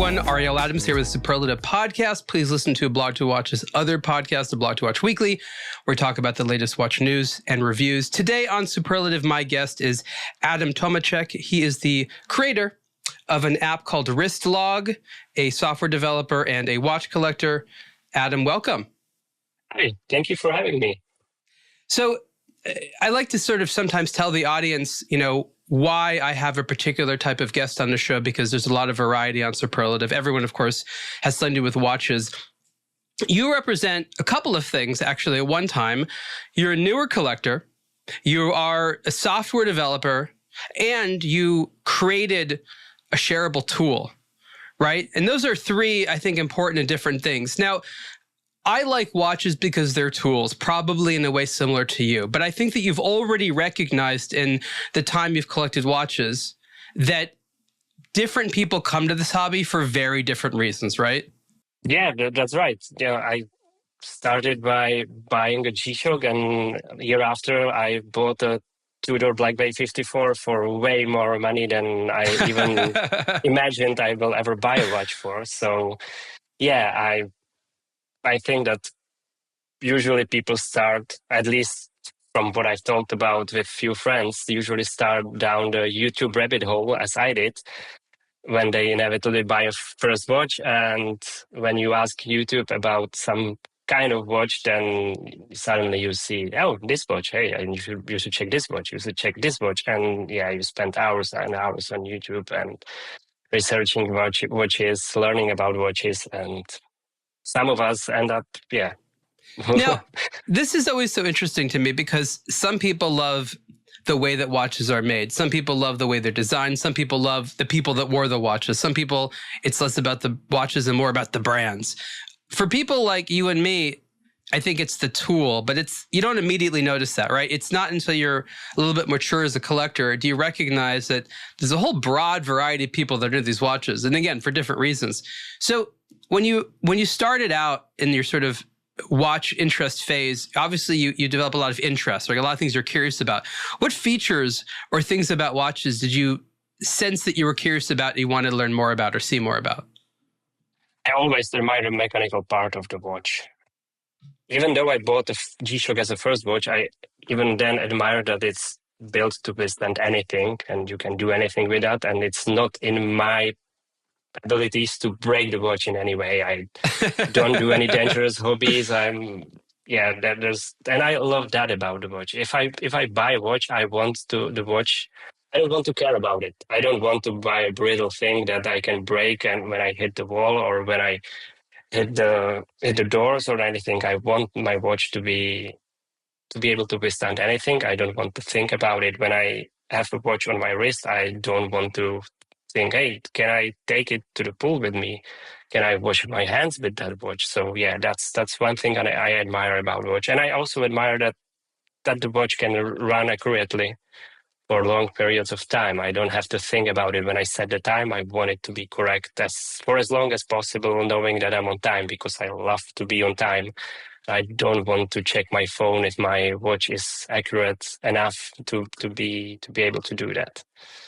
everyone. Ariel Adams here with Superlative Podcast. Please listen to aBlogtoWatch's other podcast, aBlogtoWatch Weekly, where we talk about the latest watch news and reviews. Today on Superlative, my guest is Adam Tomeček. He is the creator of an app called WristLog, a software developer and a watch collector. Adam, welcome. Hi, thank you for having me. So I like to sort of sometimes tell the audience, why I have a particular type of guest on the show, because there's a lot of variety on Superlative. Everyone, of course, has something to do with watches. You represent a couple of things, actually, at one time. You're a newer collector, you are a software developer, and you created a shareable tool, right? And those are three, I think, important and different things. Now, I like watches because they're tools, probably in a way similar to you. But I think that you've already recognized in the time you've collected watches that different people come to this hobby for very different reasons, right? Yeah, that's right. I started by buying a G-Shock, and a year after I bought a Tudor Black Bay 54 for way more money than I even imagined I will ever buy a watch for. So yeah, I think that usually people start, at least from what I've talked about with few friends, usually start down the YouTube rabbit hole, as I did, when they inevitably buy a first watch. And when you ask YouTube about some kind of watch, then suddenly you see, oh, this watch, hey, and you should check this watch, you should check this watch. And yeah, you spend hours and hours on YouTube and researching watches, learning about watches, and some of us end up, yeah. Now, this is always so interesting to me because some people love the way that watches are made. Some people love the way they're designed. Some people love the people that wore the watches. Some people, it's less about the watches and more about the brands. For people like you and me, I think it's the tool, but you don't immediately notice that, right? It's not until you're a little bit mature as a collector do you recognize that there's a whole broad variety of people that are into these watches. And again, for different reasons. So when you started out in your sort of watch interest phase, obviously you develop a lot of interest, like a lot of things you're curious about. What features or things about watches did you sense that you were curious about, you wanted to learn more about or see more about? I always admire the mechanical part of the watch. Even though I bought the G-Shock as a first watch, I even then admire that it's built to withstand anything and you can do anything with that. And it's not in my abilities to break the watch in any way. I don't do any dangerous hobbies. And I love that about the watch. If I buy a watch, I don't want to care about it. I don't want to buy a brittle thing that I can break and when I hit the wall or when I hit the doors or anything. I want my watch to be able to withstand anything. I don't want to think about it. When I have a watch on my wrist, I don't want to think, hey, can I take it to the pool with me? Can I wash my hands with that watch? So yeah, that's one thing that I admire about the watch. And I also admire that the watch can run accurately for long periods of time. I don't have to think about it when I set the time. I want it to be correct for as long as possible, knowing that I'm on time, because I love to be on time. I don't want to check my phone if my watch is accurate enough to be able to do that.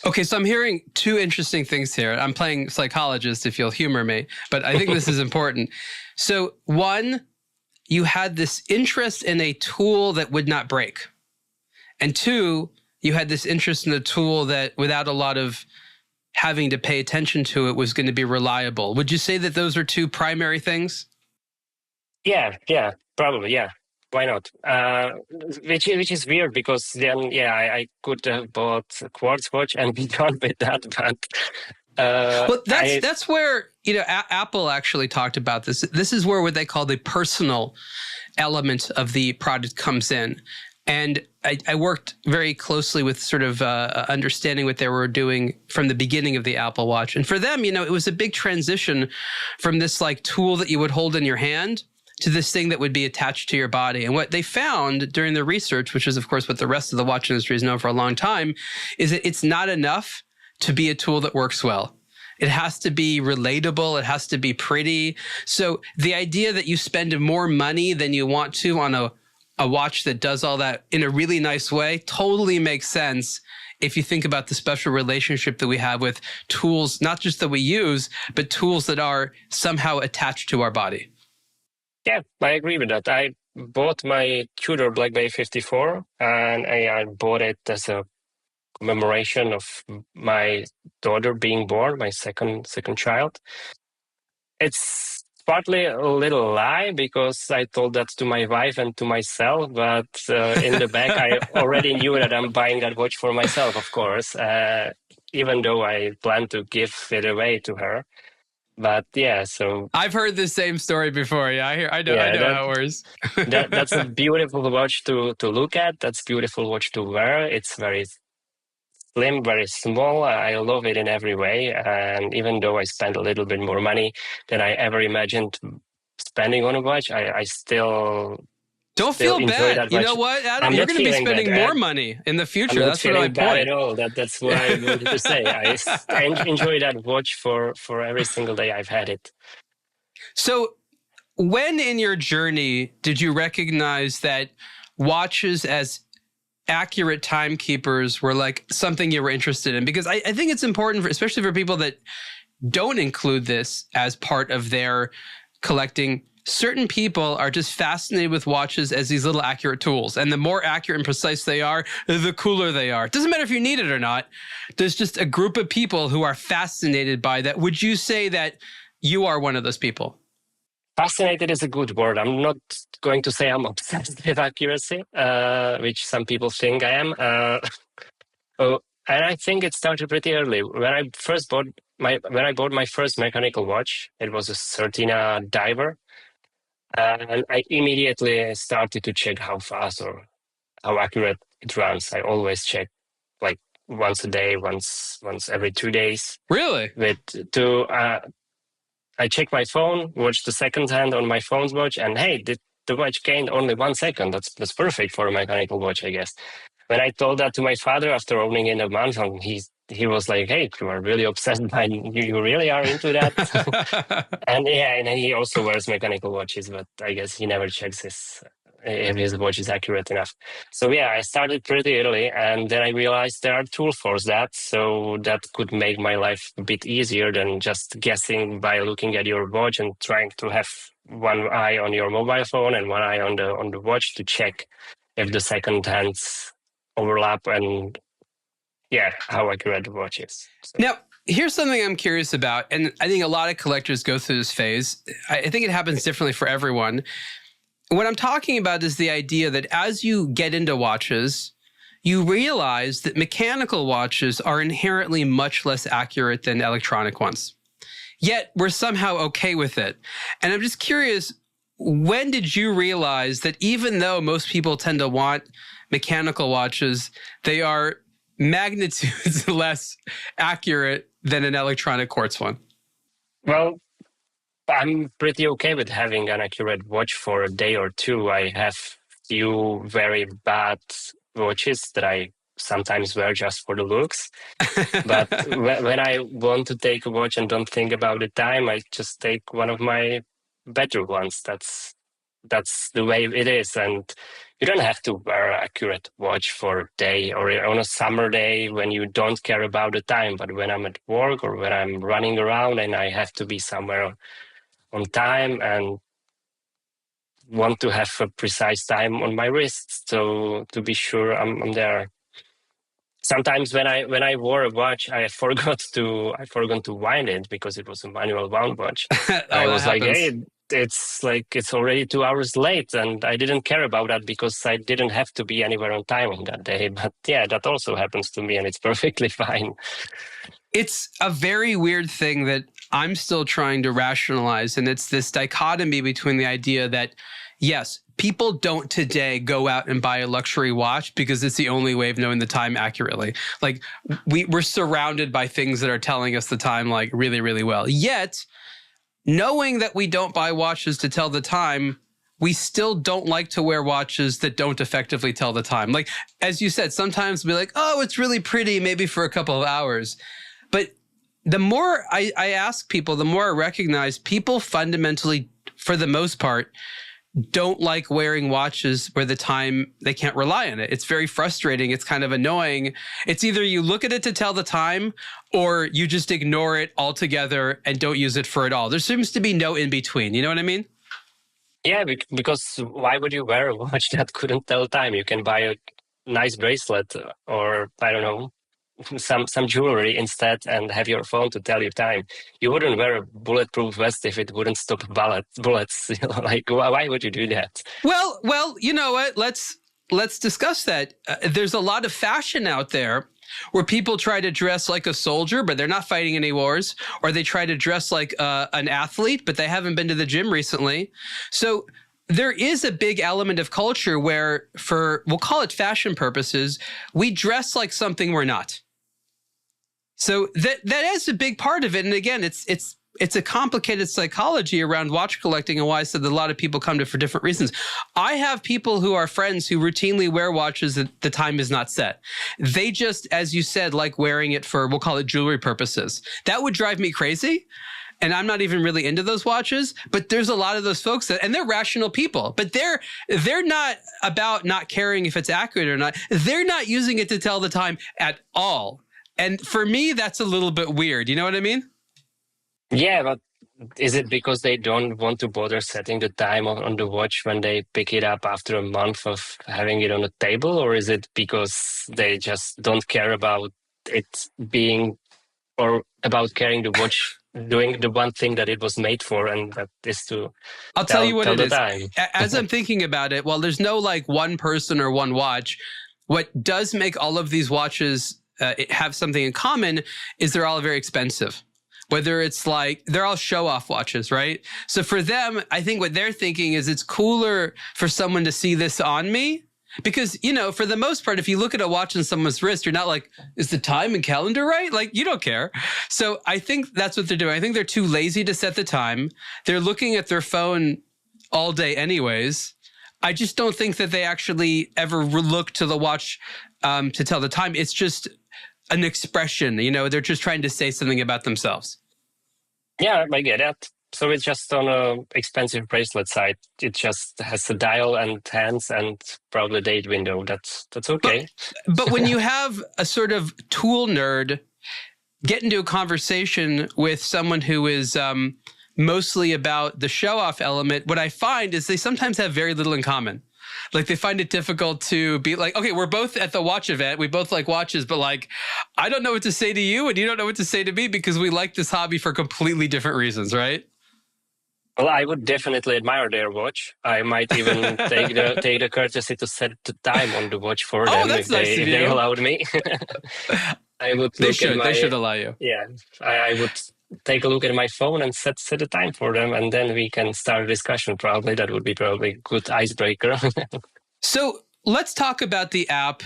Okay, so I'm hearing two interesting things here. I'm playing psychologist, if you'll humor me, but I think this is important. So one, you had this interest in a tool that would not break. And two, you had this interest in a tool that without a lot of having to pay attention to it was going to be reliable. Would you say that those are two primary things? Yeah, probably, yeah. Why not? Which is weird because then, yeah, I could have bought a quartz watch and be done with that, but... well, that's where, Apple actually talked about this. This is where what they call the personal element of the product comes in. And I worked very closely with sort of understanding what they were doing from the beginning of the Apple Watch. And for them, it was a big transition from this like tool that you would hold in your hand to this thing that would be attached to your body. And what they found during the research, which is of course what the rest of the watch industry has known for a long time, is that it's not enough to be a tool that works well. It has to be relatable. It has to be pretty. So the idea that you spend more money than you want to on a watch that does all that in a really nice way totally makes sense if you think about the special relationship that we have with tools, not just that we use, but tools that are somehow attached to our body. Yeah, I agree with that. I bought my Tudor Black Bay 54, and I bought it as a commemoration of my daughter being born, my second child. It's partly a little lie because I told that to my wife and to myself, but in the back, I already knew that I'm buying that watch for myself, of course, even though I plan to give it away to her. But yeah, so I've heard the same story before. Yeah, I know how it works. That's a beautiful watch to look at. That's a beautiful watch to wear. It's very slim, very small. I love it in every way. And even though I spend a little bit more money than I ever imagined spending on a watch, I still don't feel bad. You know what, Adam? You're going to be spending more money in the future. That's what I bad at all. That's what I wanted to say. I enjoy that watch for every single day I've had it. So when in your journey did you recognize that watches as accurate timekeepers were like something you were interested in? Because I think it's important, especially for people that don't include this as part of their collecting. Certain people are just fascinated with watches as these little accurate tools. And the more accurate and precise they are, the cooler they are. It doesn't matter if you need it or not. There's just a group of people who are fascinated by that. Would you say that you are one of those people? Fascinated is a good word. I'm not going to say I'm obsessed with accuracy, which some people think I am. And I think it started pretty early. When I bought my first mechanical watch, it was a Certina Diver. And I immediately started to check how fast or how accurate it runs. I always check like once a day, once every 2 days. Really? I check my phone, watch the second hand on my phone's watch, and hey, the watch gained only 1 second. That's perfect for a mechanical watch, I guess. When I told that to my father after owning it a month, he was like, "Hey, you are really obsessed by you really are into that." And he also wears mechanical watches, but I guess he never checks if his watch is accurate enough. So yeah, I started pretty early, and then I realized there are tools for that, so that could make my life a bit easier than just guessing by looking at your watch and trying to have one eye on your mobile phone and one eye on the watch to check if the second hands overlap and how accurate the watch is. So. Now, here's something I'm curious about, and I think a lot of collectors go through this phase. I think it happens differently for everyone. What I'm talking about is the idea that as you get into watches, you realize that mechanical watches are inherently much less accurate than electronic ones. Yet we're somehow okay with it. And I'm just curious, when did you realize that even though most people tend to want mechanical watches, they are magnitudes less accurate than an electronic quartz one? Well, I'm pretty okay with having an accurate watch for a day or two. I have few very bad watches that I sometimes wear just for the looks. But when I want to take a watch and don't think about the time, I just take one of my better ones. That's the way it is. And you don't have to wear an accurate watch for a day or on a summer day when you don't care about the time. But when I'm at work or when I'm running around and I have to be somewhere on time and want to have a precise time on my wrist, so to be sure I'm there. Sometimes when I wore a watch, I forgot to wind it because it was a manual wound watch. I was like, hey, it's already 2 hours late, and I didn't care about that because I didn't have to be anywhere on time on that day. But yeah, that also happens to me, and it's perfectly fine. It's a very weird thing that I'm still trying to rationalize. And it's this dichotomy between the idea that, yes, people don't today go out and buy a luxury watch because it's the only way of knowing the time accurately. Like we're surrounded by things that are telling us the time like really, really well. Yet, knowing that we don't buy watches to tell the time, we still don't like to wear watches that don't effectively tell the time. Like, as you said, sometimes we'll be like, oh, it's really pretty, maybe for a couple of hours. But the more I ask people, the more I recognize people fundamentally, for the most part, don't like wearing watches where the time, they can't rely on it. It's very frustrating. It's kind of annoying. It's either you look at it to tell the time or you just ignore it altogether and don't use it for it all. There seems to be no in between. You know what I mean? Yeah, because why would you wear a watch that couldn't tell time? You can buy a nice bracelet or, I don't know, some jewelry instead and have your phone to tell you time. You wouldn't wear a bulletproof vest if it wouldn't stop bullets. Like, why would you do that? Well, you know what? Let's discuss that. There's a lot of fashion out there where people try to dress like a soldier, but they're not fighting any wars, or they try to dress like an athlete, but they haven't been to the gym recently. So there is a big element of culture where, we'll call it fashion purposes, we dress like something we're not. So that is a big part of it. And again, it's a complicated psychology around watch collecting, and why I said that a lot of people come to it for different reasons. I have people who are friends who routinely wear watches that the time is not set. They just, as you said, like wearing it for, we'll call it jewelry purposes. That would drive me crazy. And I'm not even really into those watches, but there's a lot of those folks and they're rational people, but they're not about not caring if it's accurate or not. They're not using it to tell the time at all. And for me, that's a little bit weird. You know what I mean? Yeah, but is it because they don't want to bother setting the time on the watch when they pick it up after a month of having it on the table? Or is it because they just don't care about it being, or about carrying the watch doing the one thing that it was made for, and that is to tell you what tell it the is. time. As I'm thinking about it, well, there's no like one person or one watch. What does make all of these watches have something in common is they're all very expensive. Whether it's like, they're all show-off watches, right? So for them, I think what they're thinking is it's cooler for someone to see this on me. Because, you know, for the most part, if you look at a watch on someone's wrist, you're not like, is the time and calendar right? Like, you don't care. So I think that's what they're doing. I think they're too lazy to set the time. They're looking at their phone all day anyways. I just don't think that they actually ever look to the watch to tell the time. It's just an expression, you know, they're just trying to say something about themselves. Yeah, I get that. So it's just on a expensive bracelet side. It just has a dial and hands and probably date window. That's okay. But when you have a sort of tool nerd get into a conversation with someone who is mostly about the show-off element, what I find is they sometimes have very little in common. Like they find it difficult to be like, okay, we're both at the watch event. We both like watches, but like, I don't know what to say to you and you don't know what to say to me because we like this hobby for completely different reasons, right? Well, I would definitely admire their watch. I might even take the courtesy to set the time on the watch for them if they allowed me. I would. They should allow you. Yeah, I would take a look at my phone and set a time for them, and then we can start a discussion. Probably that would be a good icebreaker. So let's talk about the app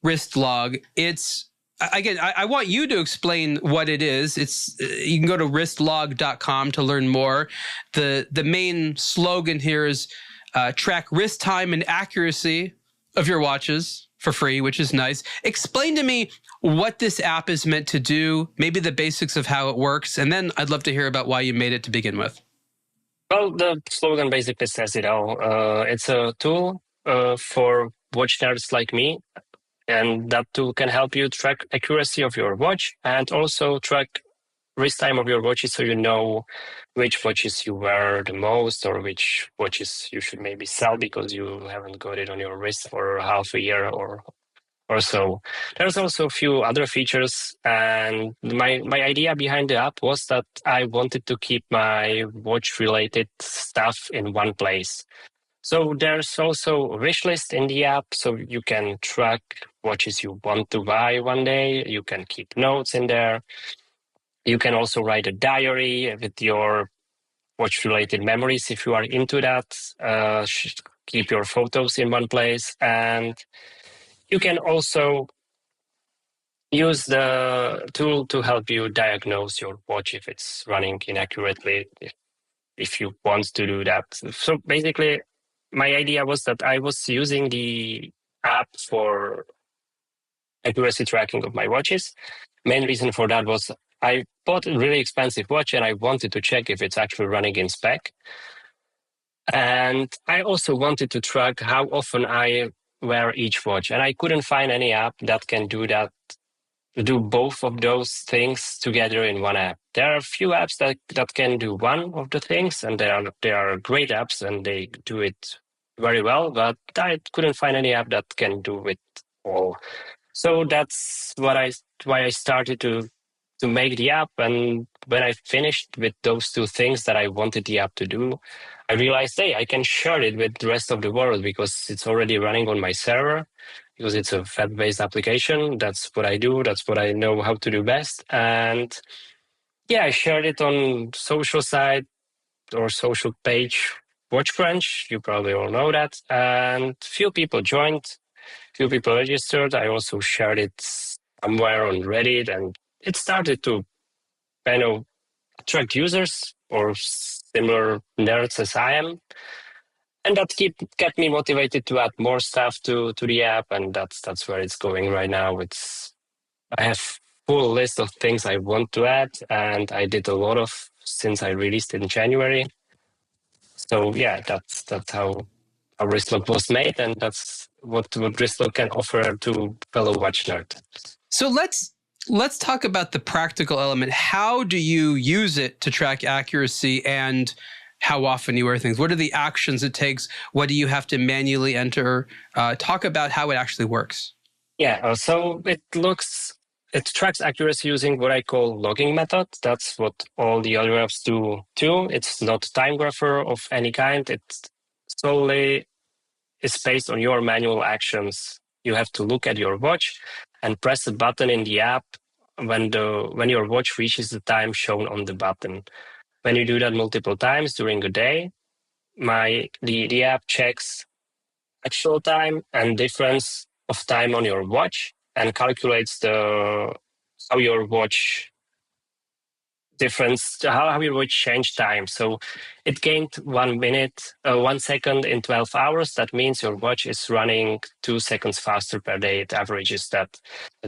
WristLog. It's again, I want you to explain what it is. It's you can go to wristlog.com to learn more. The main slogan here is track wrist time and accuracy of your watches for free, which is nice. Explain to me what this app is meant to do, maybe the basics of how it works, and then I'd love to hear about why you made it to begin with. Well, the slogan basically says it all. It's a tool for watch nerds like me, and that tool can help you track accuracy of your watch and also track wrist time of your watches, so you know which watches you wear the most or which watches you should maybe sell because you haven't got it on your wrist for half a year or so. There's also a few other features, and my idea behind the app was that I wanted to keep my watch-related stuff in one place. So there's also a wish list in the app, so you can track watches you want to buy one day. You can keep notes in there. You can also write a diary with your watch-related memories if you are into that. Keep your photos in one place, and you can also use the tool to help you diagnose your watch if it's running inaccurately, if you want to do that. So basically, my idea was that I was using the app for accuracy tracking of my watches. Main reason for that was I bought a really expensive watch and I wanted to check if it's actually running in spec. And I also wanted to track how often I wear each watch. And I couldn't find any app that can do that, do both of those things together in one app. There are a few apps that can do one of the things, and they are great apps and they do it very well, but I couldn't find any app that can do it all. So that's why I started to make the app. And when I finished with those two things that I wanted the app to do, I realized, hey, I can share it with the rest of the world because it's already running on my server, because it's a web-based application. That's what I do. That's what I know how to do best. And yeah, I shared it on social site or social page, WatchCrunch. You probably all know that. And few people joined, few people registered. I also shared it somewhere on Reddit, and it started to kind of attract users or similar nerds as I am. And that kept me motivated to add more stuff to the app, and that's where it's going right now. I have full list of things I want to add, and I did a lot of since I released it in January. So yeah, that's how WristLog was made, and that's what WristLog can offer to fellow watch nerd. So let's talk about the practical element. How do you use it to track accuracy and how often you wear things? What are the actions it takes? What do you have to manually enter? Talk about how it actually works. Yeah, so it tracks accuracy using what I call logging method. That's what all the other apps do too. It's not time grapher of any kind. It's solely is based on your manual actions. You have to look at your watch and press a button in the app when your watch reaches the time shown on the button. When you do that multiple times during a day, the app checks actual time and difference of time on your watch and calculates how your watch changed time. So it gained 1 second in 12 hours. That means your watch is running 2 seconds faster per day. It averages that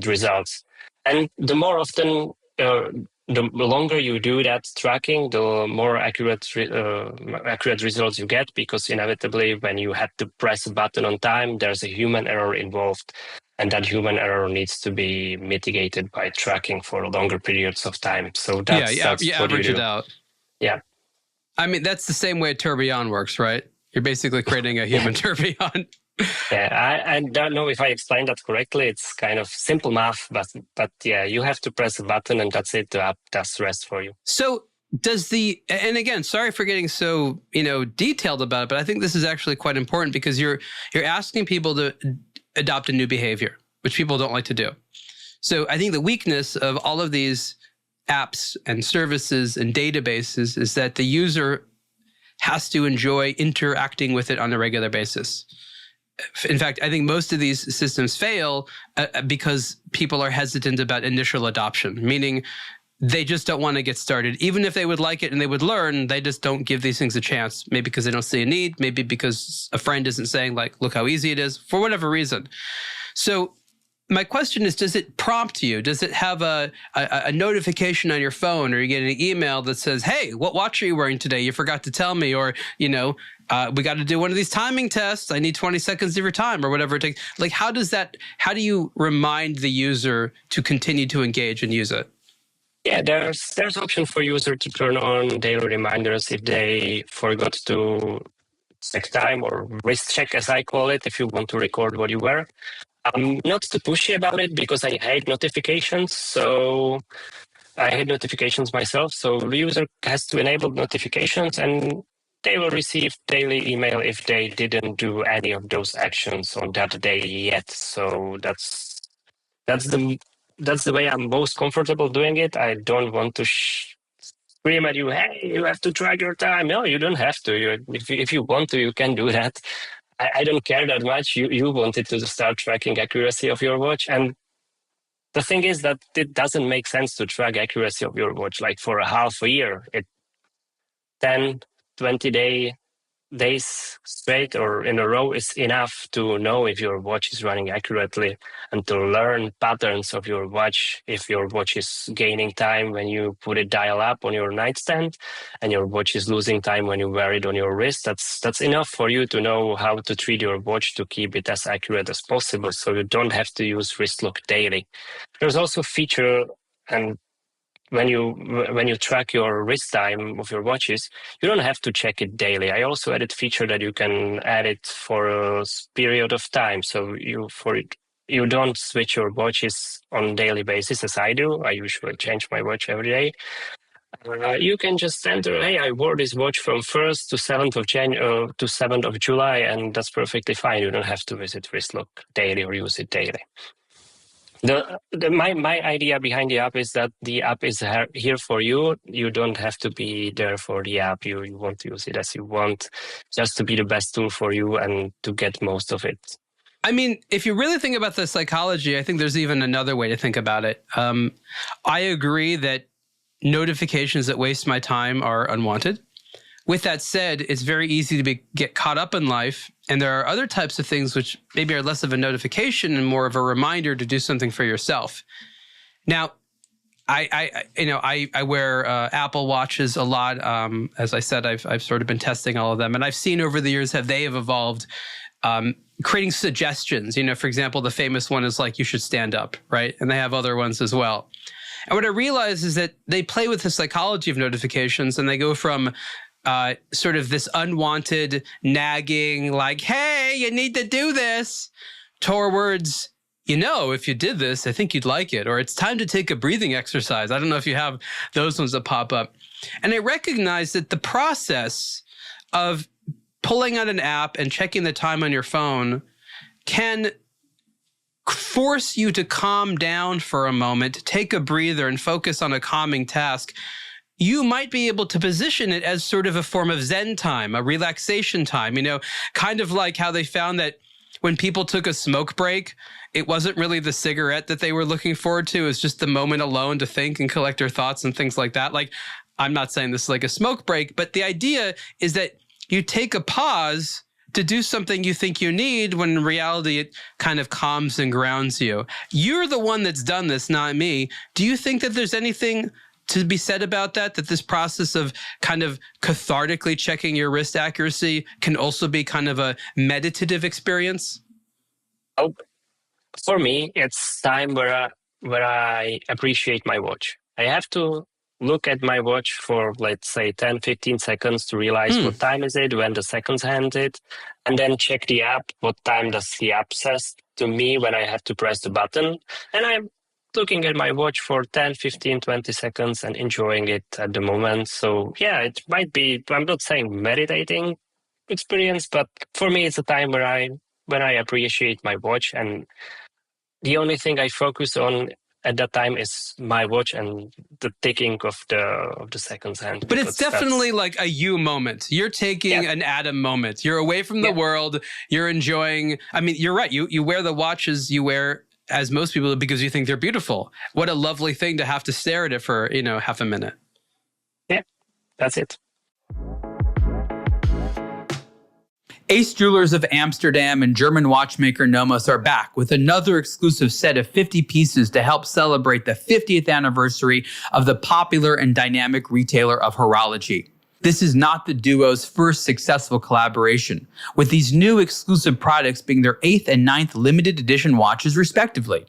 results. And the more often, the longer you do that tracking, the more accurate results you get, because inevitably when you had to press a button on time, there's a human error involved. And that human error needs to be mitigated by tracking for longer periods of time. So that's you what average you do. It out. Yeah. I mean, that's the same way a tourbillon works, right? You're basically creating a human tourbillon. Yeah, I don't know if I explained that correctly. It's kind of simple math, but yeah, you have to press a button and that's it. The app does the rest for you. So and again, sorry for getting so, detailed about it, but I think this is actually quite important because you're asking people to adopt a new behavior, which people don't like to do. So I think the weakness of all of these apps and services and databases is that the user has to enjoy interacting with it on a regular basis. In fact, I think most of these systems fail because people are hesitant about initial adoption, meaning they just don't want to get started. Even if they would like it and they would learn, they just don't give these things a chance. Maybe because they don't see a need, maybe because a friend isn't saying, like, look how easy it is, for whatever reason. So my question is, does it prompt you? Does it have a notification on your phone, or you get an email that says, hey, what watch are you wearing today? You forgot to tell me. Or, we got to do one of these timing tests. I need 20 seconds of your time, or whatever it takes. Like, how do you remind the user to continue to engage and use it? Yeah, there's option for user to turn on daily reminders if they forgot to check time, or wrist check, as I call it, if you want to record what you wear. I'm not too pushy about it because I hate notifications. So I hate notifications myself. So the user has to enable notifications, and they will receive daily email if they didn't do any of those actions on that day yet. So that's the way I'm most comfortable doing it. I don't want to scream at you, hey, you have to track your time. No, you don't have to. If you want to, you can do that. I don't care that much. You wanted to start tracking accuracy of your watch. And the thing is that it doesn't make sense to track accuracy of your watch like for a half a year. 10, 20 day days straight or in a row is enough to know if your watch is running accurately and to learn patterns of your watch. If your watch is gaining time when you put a dial up on your nightstand and your watch is losing time when you wear it on your wrist, that's enough for you to know how to treat your watch to keep it as accurate as possible, so you don't have to use WristLog daily. There's also a feature, and when you track your wrist time of your watches, you don't have to check it daily. I also added feature that you can add it for a period of time. So you don't switch your watches on daily basis as I do. I usually change my watch every day. You can just enter, hey, I wore this watch from 1st to 7th of January to 7th of July, and that's perfectly fine. You don't have to visit WristLog daily or use it daily. My idea behind the app is that the app is here for you. You don't have to be there for the app. You want to use it as you want, just to be the best tool for you and to get most of it. I mean, if you really think about the psychology, I think there's even another way to think about it. I agree that notifications that waste my time are unwanted. With that said, it's very easy to get caught up in life. And there are other types of things which maybe are less of a notification and more of a reminder to do something for yourself. Now, I wear Apple Watches a lot. As I said, I've sort of been testing all of them. And I've seen over the years how they have evolved, creating suggestions. For example, the famous one is like, you should stand up, right? And they have other ones as well. And what I realize is that they play with the psychology of notifications, and they go from sort of this unwanted nagging, like, hey, you need to do this, towards, if you did this, I think you'd like it, or it's time to take a breathing exercise. I don't know if you have those ones that pop up. And I recognize that the process of pulling out an app and checking the time on your phone can force you to calm down for a moment, take a breather, and focus on a calming task. You might be able to position it as sort of a form of Zen time, a relaxation time, kind of like how they found that when people took a smoke break, it wasn't really the cigarette that they were looking forward to. It was just the moment alone to think and collect their thoughts and things like that. Like, I'm not saying this is like a smoke break, but the idea is that you take a pause to do something you think you need, when in reality it kind of calms and grounds you. You're the one that's done this, not me. Do you think that there's anything to be said about that this process of kind of cathartically checking your wrist accuracy can also be kind of a meditative experience? Oh, for me, it's time where I appreciate my watch. I have to look at my watch for, let's say, 10, 15 seconds to realize what time is it, when the seconds hand it, and then check the app. What time does the app says to me when I have to press the button? And I'm looking at my watch for 10, 15, 20 seconds and enjoying it at the moment. So yeah, it might be, I'm not saying meditating experience, but for me, it's a time where I appreciate my watch, and the only thing I focus on at that time is my watch and the ticking of the seconds hand. But it's definitely like a you moment. You're taking an Adam moment. You're away from the world. You're enjoying. I mean, you're right. You wear the watches you wear, as most people do, because you think they're beautiful. What a lovely thing to have to stare at it for, half a minute. Yeah, that's it. Ace Jewelers of Amsterdam and German watchmaker Nomos are back with another exclusive set of 50 pieces to help celebrate the 50th anniversary of the popular and dynamic retailer of horology. This is not the duo's first successful collaboration, with these new exclusive products being their 8th and 9th limited edition watches respectively.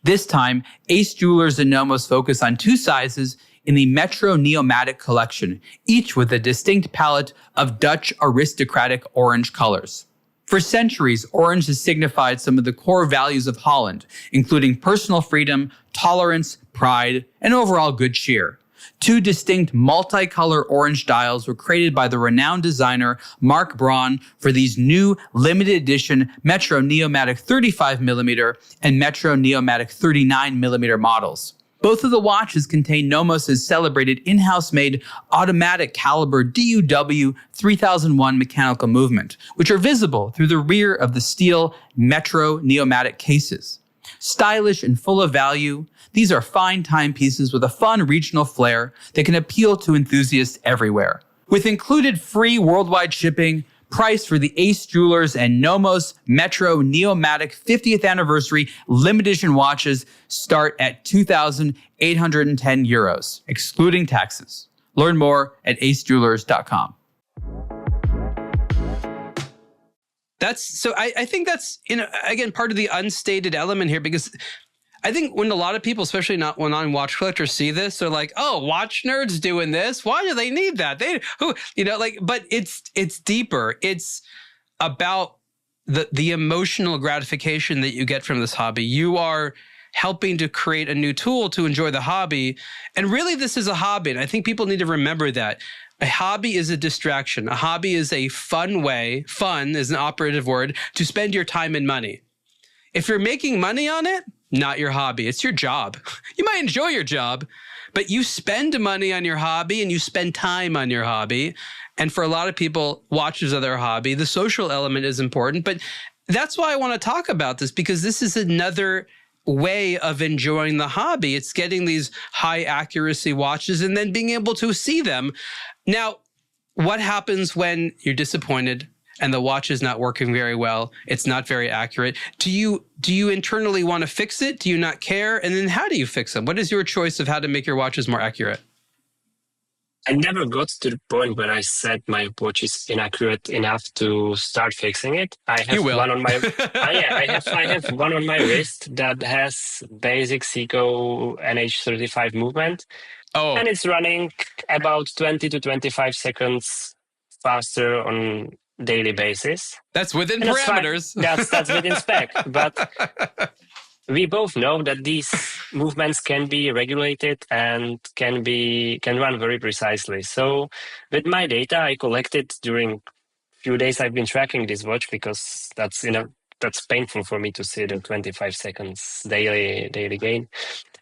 This time, Ace Jewelers and Nomos focus on 2 sizes in the Metro Neomatic collection, each with a distinct palette of Dutch aristocratic orange colors. For centuries, orange has signified some of the core values of Holland, including personal freedom, tolerance, pride, and overall good cheer. 2 distinct multicolor orange dials were created by the renowned designer Mark Braun for these new limited edition Metro Neomatic 35mm and Metro Neomatic 39mm models. Both of the watches contain Nomos' celebrated in-house made automatic caliber DUW 3001 mechanical movement, which are visible through the rear of the steel Metro Neomatic cases. Stylish and full of value, these are fine timepieces with a fun regional flair that can appeal to enthusiasts everywhere. With included free worldwide shipping, price for the Ace Jewelers and Nomos Metro Neomatic 50th anniversary limited edition watches start at 2,810 euros, excluding taxes. Learn more at acejewelers.com. I think that's, again, part of the unstated element here, because I think when a lot of people, especially not when non-watch collectors, see this, they're like, "Oh, watch nerds doing this. Why do they need that?" But it's deeper. It's about the emotional gratification that you get from this hobby. You are helping to create a new tool to enjoy the hobby, and really, this is a hobby. And I think people need to remember that a hobby is a distraction. A hobby is a fun way. Fun is an operative word to spend your time and money. If you're making money on it, not your hobby. It's your job. You might enjoy your job, but you spend money on your hobby and you spend time on your hobby. And for a lot of people, watches are their hobby. The social element is important, but that's why I want to talk about this, because this is another way of enjoying the hobby. It's getting these high accuracy watches and then being able to see them. Now, what happens when you're disappointed and the watch is not working very well? It's not very accurate. Do you internally want to fix it? Do you not care? And then how do you fix them? What is your choice of how to make your watches more accurate? I never got to the point where I said my watch is inaccurate enough to start fixing it. I have one on my I have one on my wrist that has basic Seiko NH35 movement. Oh. And it's running about 20 to 25 seconds faster on daily basis. That's within parameters. That's within spec. But we both know that these movements can be regulated and can run very precisely. So with my data I collected during few days I've been tracking this watch, because that's painful for me to see the 25 seconds daily gain.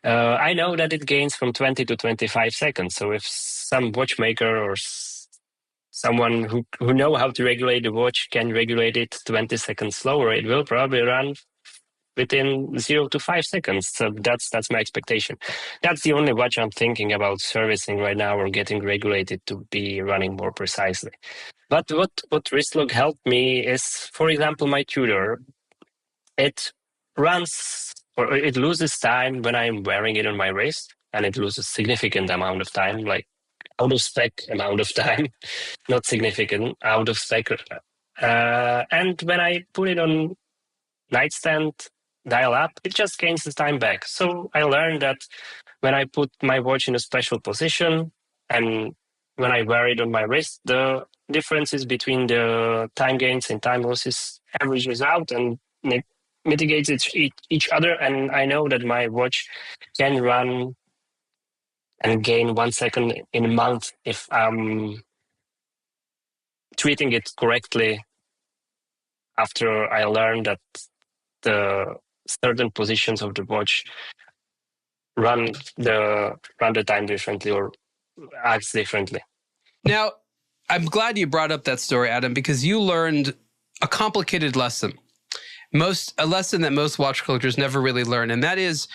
I know that it gains from 20 to 25 seconds. So if some watchmaker or someone who know how to regulate the watch can regulate it 20 seconds slower, it will probably run within 0 to 5 seconds. So that's my expectation. That's the only watch I'm thinking about servicing right now or getting regulated to be running more precisely. But what WristLog helped me is, for example, my Tudor. It runs, or it loses time when I'm wearing it on my wrist, and it loses significant amount of time, like out of spec amount of time, not significant, out of spec. And when I put it on nightstand, dial up, it just gains the time back. So I learned that when I put my watch in a special position and when I wear it on my wrist, the differences between the time gains and time losses averages out and it mitigates each other. And I know that my watch can run and gain 1 second in a month if I'm treating it correctly, after I learned that the certain positions of the watch run the time differently or acts differently. Now, I'm glad you brought up that story, Adam, because you learned a complicated lesson. A lesson that most watch collectors never really learn, and that is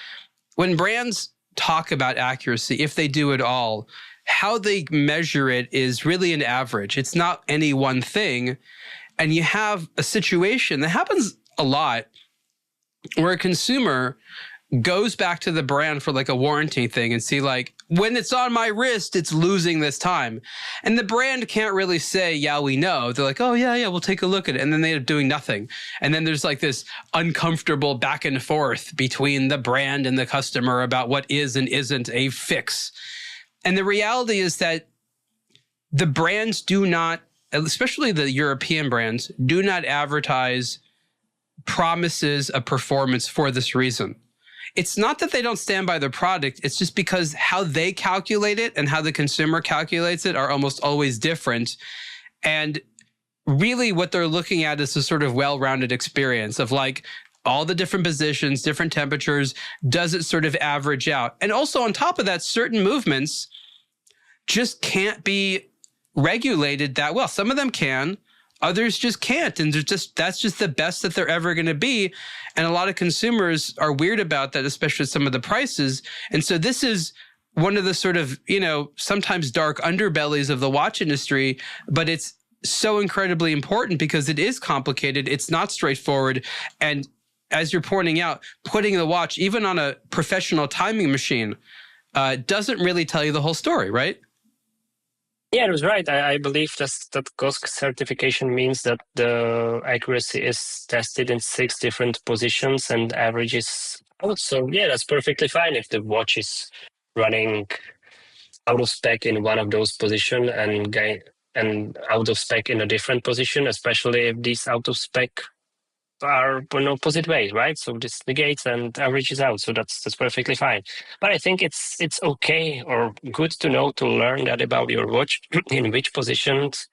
when brands talk about accuracy, if they do at all, how they measure it is really an average. It's not any one thing. And you have a situation that happens a lot where a consumer goes back to the brand for like a warranty thing and see like, when it's on my wrist, it's losing this time. And the brand can't really say, yeah, we know. They're like, oh, yeah, we'll take a look at it. And then they end up doing nothing. And then there's like this uncomfortable back and forth between the brand and the customer about what is and isn't a fix. And the reality is that the brands do not, especially the European brands, do not advertise promises of performance for this reason. It's not that they don't stand by their product. It's just because how they calculate it and how the consumer calculates it are almost always different. And really what they're looking at is a sort of well-rounded experience of like all the different positions, different temperatures. Does it sort of average out? And also on top of that, certain movements just can't be regulated that well. Some of them can, others just can't. And that's just the best that they're ever going to be. And a lot of consumers are weird about that, especially some of the prices. And so this is one of the sort of, sometimes dark underbellies of the watch industry, but it's so incredibly important because it is complicated. It's not straightforward. And as you're pointing out, putting the watch even on a professional timing machine doesn't really tell you the whole story, right? Yeah, it was right. I believe that COSC certification means that the accuracy is tested in 6 different positions and averages out. So yeah, that's perfectly fine if the watch is running out of spec in one of those positions and out of spec in a different position, especially if these out of spec are in opposite ways, right? So this negates and averages out. So that's perfectly fine. But I think it's okay or good to know, to learn that about your watch, in which positions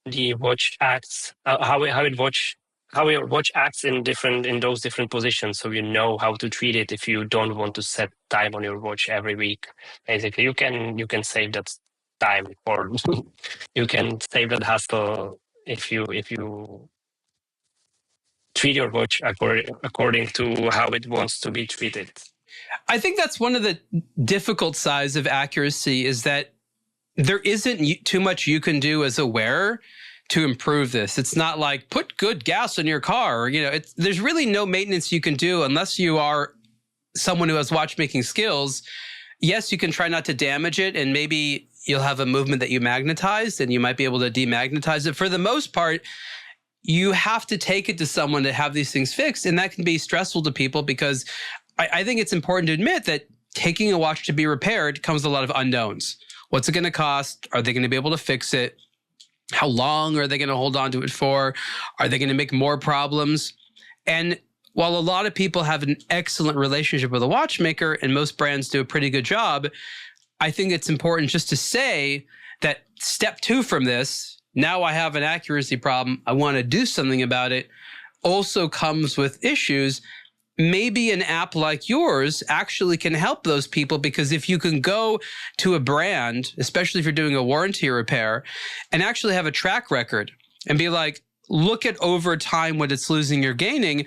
the watch acts, how your watch acts in those different positions, so you know how to treat it if you don't want to set time on your watch every week. Basically, you can save that time, or you can save that hassle if you treat your watch according to how it wants to be treated. I think that's one of the difficult sides of accuracy, is that there isn't too much you can do as a wearer to improve this. It's not like put good gas in your car. Or, there's really no maintenance you can do unless you are someone who has watchmaking skills. Yes, you can try not to damage it, and maybe you'll have a movement that you magnetized and you might be able to demagnetize it. For the most part, you have to take it to someone to have these things fixed. And that can be stressful to people, because I think it's important to admit that taking a watch to be repaired comes with a lot of unknowns. What's it going to cost? Are they going to be able to fix it? How long are they going to hold on to it for? Are they going to make more problems? And while a lot of people have an excellent relationship with a watchmaker, and most brands do a pretty good job, I think it's important just to say that step 2 from this, now I have an accuracy problem, I want to do something about it, also comes with issues. Maybe an app like yours actually can help those people, because if you can go to a brand, especially if you're doing a warranty repair, and actually have a track record and be like, look at over time what it's losing or gaining,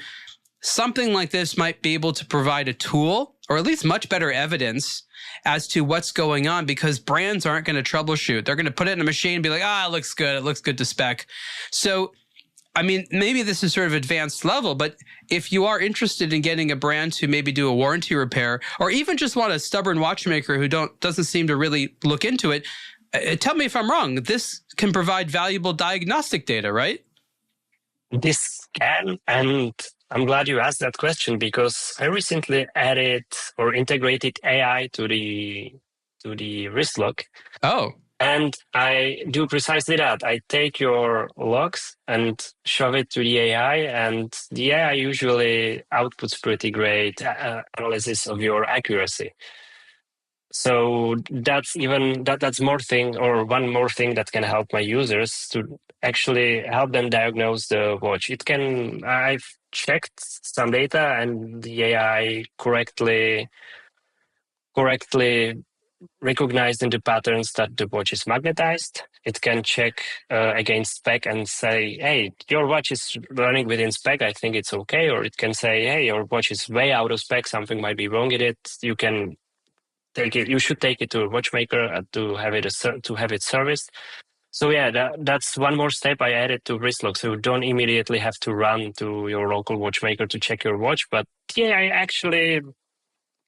something like this might be able to provide a tool, or at least much better evidence as to what's going on, because brands aren't going to troubleshoot. They're going to put it in a machine and be like, it looks good. It looks good to spec. So, I mean, maybe this is sort of advanced level, but if you are interested in getting a brand to maybe do a warranty repair, or even just want a stubborn watchmaker who doesn't seem to really look into it, tell me if I'm wrong. This can provide valuable diagnostic data, right? This can, and I'm glad you asked that question, because I recently added or integrated AI to the WristLog. Oh. And I do precisely that. I take your logs and shove it to the AI, and the AI usually outputs pretty great analysis of your accuracy. So that's one more thing that can help my users to actually help them diagnose the watch. I've checked some data, and the AI correctly recognized in the patterns that the watch is magnetized. It can check against spec and say, hey, your watch is running within spec, I think it's okay. Or it can say, hey, your watch is way out of spec, something might be wrong with it. You should take it to a watchmaker to have it serviced. So yeah, that's one more step I added to WristLog. So you don't immediately have to run to your local watchmaker to check your watch. But yeah, I actually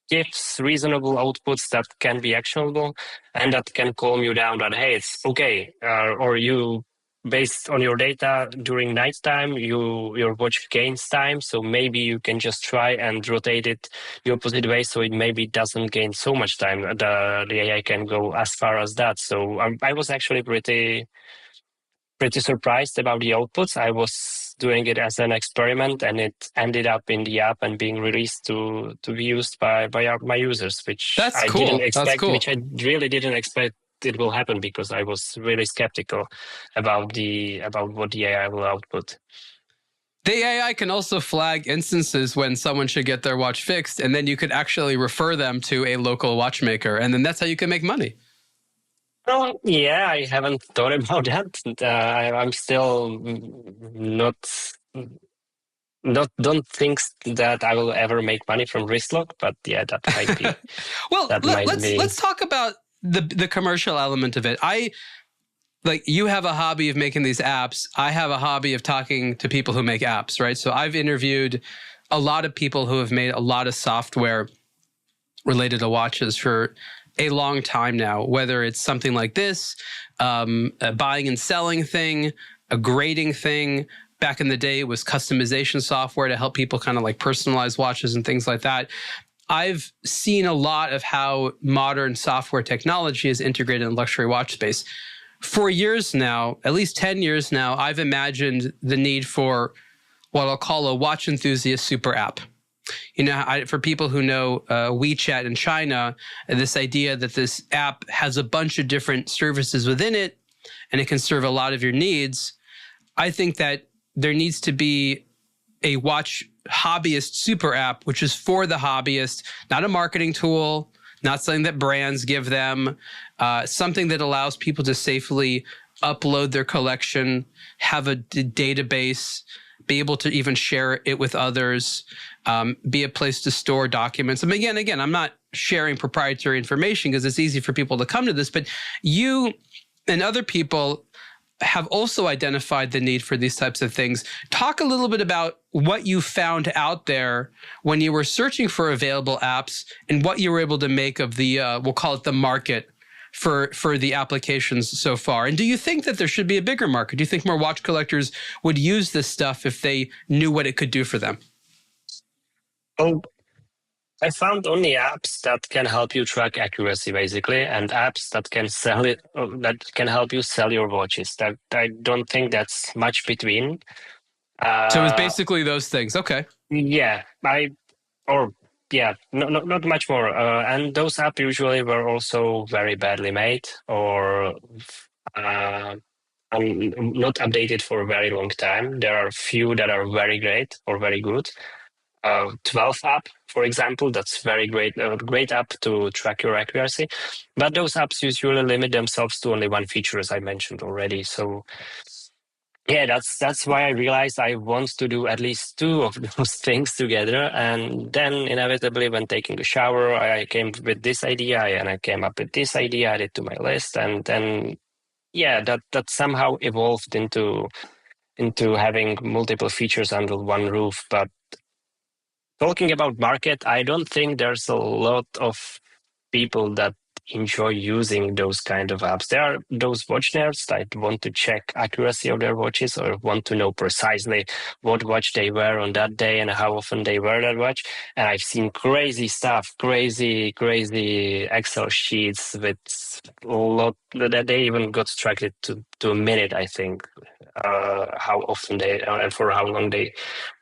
gives reasonable outputs that can be actionable and that can calm you down that, hey, it's okay. Or you, based on your data during nighttime, your watch gains time. So maybe you can just try and rotate it the opposite way, so it maybe doesn't gain so much time. The AI can go as far as that. So I was actually pretty surprised about the outputs. I was doing it as an experiment, and it ended up in the app and being released to be used by my users, which didn't expect, which I really didn't expect it will happen, because I was really skeptical about what the AI will output. The AI can also flag instances when someone should get their watch fixed, and then you could actually refer them to a local watchmaker, and then that's how you can make money. Well, yeah, I haven't thought about that. I'm still don't think that I will ever make money from WristLog, but yeah, that might be. Well, let's talk about the commercial element of it. like you have a hobby of making these apps. I have a hobby of talking to people who make apps, right? So I've interviewed a lot of people who have made a lot of software related to watches for a long time now, whether it's something like this, a buying and selling thing, a grading thing. Back in the day, it was customization software to help people kind of like personalize watches and things like that. I've seen a lot of how modern software technology is integrated in luxury watch space. For years now, at least 10 years now, I've imagined the need for what I'll call a watch enthusiast super app. You know, for people who know WeChat in China, this idea that this app has a bunch of different services within it and it can serve a lot of your needs. I think that there needs to be a watch hobbyist super app, which is for the hobbyist, not a marketing tool, not something that brands give them, something that allows people to safely upload their collection, have a database, be able to even share it with others, be a place to store documents. I mean, again, I'm not sharing proprietary information because it's easy for people to come to this, but you and other people have also identified the need for these types of things. Talk a little bit about what you found out there when you were searching for available apps and what you were able to make of the, we'll call it the market for the applications so far. And do you think that there should be a bigger market? Do you think more watch collectors would use this stuff if they knew what it could do for them? Oh, I found only apps that can help you track accuracy, basically, and apps that can sell it, that can help you sell your watches. That I don't think that's much between. So it's basically those things. Okay. Yeah, not much more. And those apps usually were also very badly made or not updated for a very long time. There are a few that are very great or very good. 12 app, for example, that's very great app to track your accuracy. But those apps usually limit themselves to only one feature, as I mentioned already. So yeah, that's why I realized I want to do at least two of those things together. And then inevitably, when taking a shower, I came with this idea and I came up with this idea, added to my list. And then, yeah, that somehow evolved into having multiple features under one roof. But talking about market, I don't think there's a lot of people that enjoy using those kind of apps. There are those watch nerds that want to check accuracy of their watches or want to know precisely what watch they wear on that day and how often they wear that watch. And I've seen crazy stuff, crazy Excel sheets with a lot that they even got tracked to a minute, I think, how often they and for how long they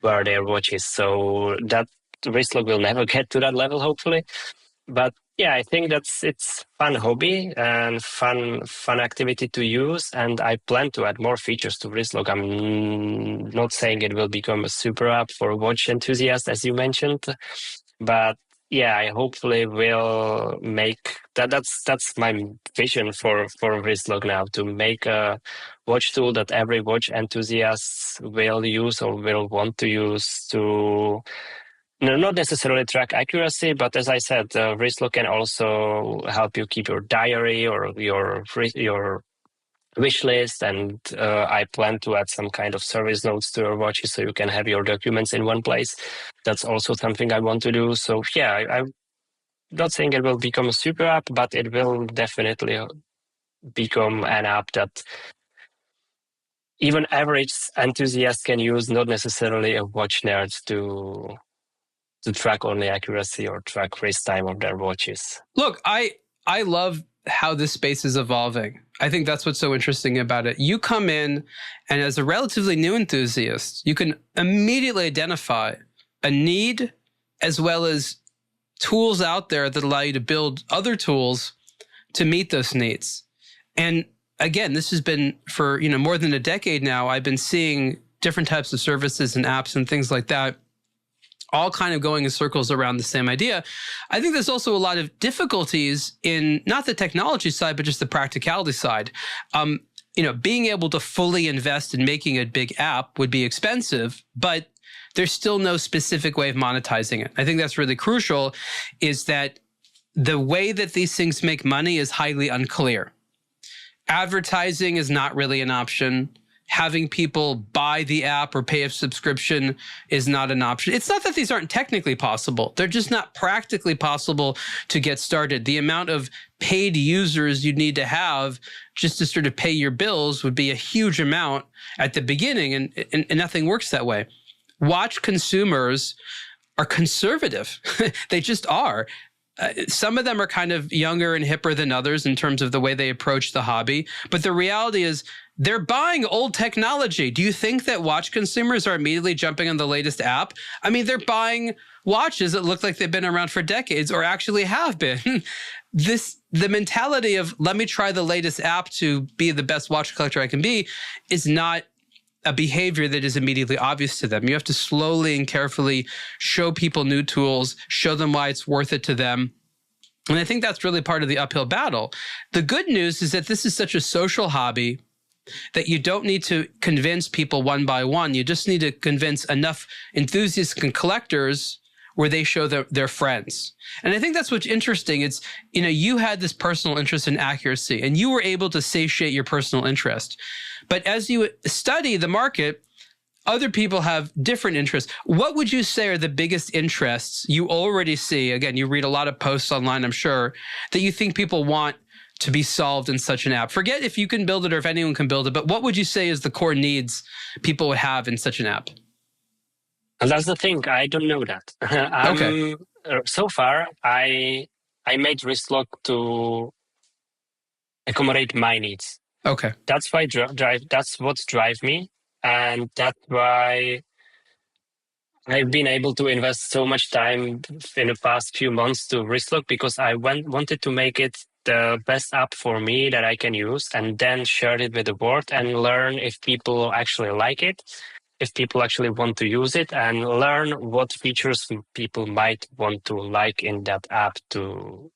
wear their watches. So that WristLog will never get to that level, hopefully. But yeah, I think it's fun hobby and fun activity to use, and I plan to add more features to WristLog. I'm not saying it will become a super app for watch enthusiasts, as you mentioned, but yeah, I hopefully will make that. That's my vision for WristLog now, to make a watch tool that every watch enthusiast will use or will want to use to. No, not necessarily track accuracy, but as I said, WristLog can also help you keep your diary or your wish list. And I plan to add some kind of service notes to your watches so you can have your documents in one place. That's also something I want to do. So yeah, I'm not saying it will become a super app, but it will definitely become an app that even average enthusiasts can use, not necessarily a watch nerd to track only accuracy or track race time of their watches. Look, I love how this space is evolving. I think that's what's so interesting about it. You come in, and as a relatively new enthusiast, you can immediately identify a need as well as tools out there that allow you to build other tools to meet those needs. And again, this has been for more than a decade now. I've been seeing different types of services and apps and things like that, all kind of going in circles around the same idea. I think there's also a lot of difficulties in not the technology side, but just the practicality side. Being able to fully invest in making a big app would be expensive, but there's still no specific way of monetizing it. I think that's really crucial, is that the way that these things make money is highly unclear. Advertising is not really an option. Having people buy the app or pay a subscription is not an option. It's not that these aren't technically possible. They're just not practically possible to get started. The amount of paid users you need to have just to sort of pay your bills would be a huge amount at the beginning, and nothing works that way. Watch consumers are conservative. They just are. Some of them are kind of younger and hipper than others in terms of the way they approach the hobby. But the reality is they're buying old technology. Do you think that watch consumers are immediately jumping on the latest app? I mean, they're buying watches that look like they've been around for decades or actually have been. The mentality of let me try the latest app to be the best watch collector I can be is not a behavior that is immediately obvious to them. You have to slowly and carefully show people new tools, show them why it's worth it to them. And I think that's really part of the uphill battle. The good news is that this is such a social hobby that you don't need to convince people one by one. You just need to convince enough enthusiasts and collectors where they show their friends. And I think that's what's interesting. It's, you had this personal interest in accuracy and you were able to satiate your personal interest. But as you study the market, other people have different interests. What would you say are the biggest interests you already see? Again, you read a lot of posts online, I'm sure, that you think people want to be solved in such an app. Forget if you can build it or if anyone can build it, but what would you say is the core needs people would have in such an app? And that's the thing. I don't know that. Okay. So far, I made WristLog to accommodate my needs. Okay. That's why that's what drives me, and that's why I've been able to invest so much time in the past few months to WristLog, because I wanted to make it the best app for me that I can use, and then share it with the world and learn if people actually like it, if people actually want to use it, and learn what features people might want to like in that app to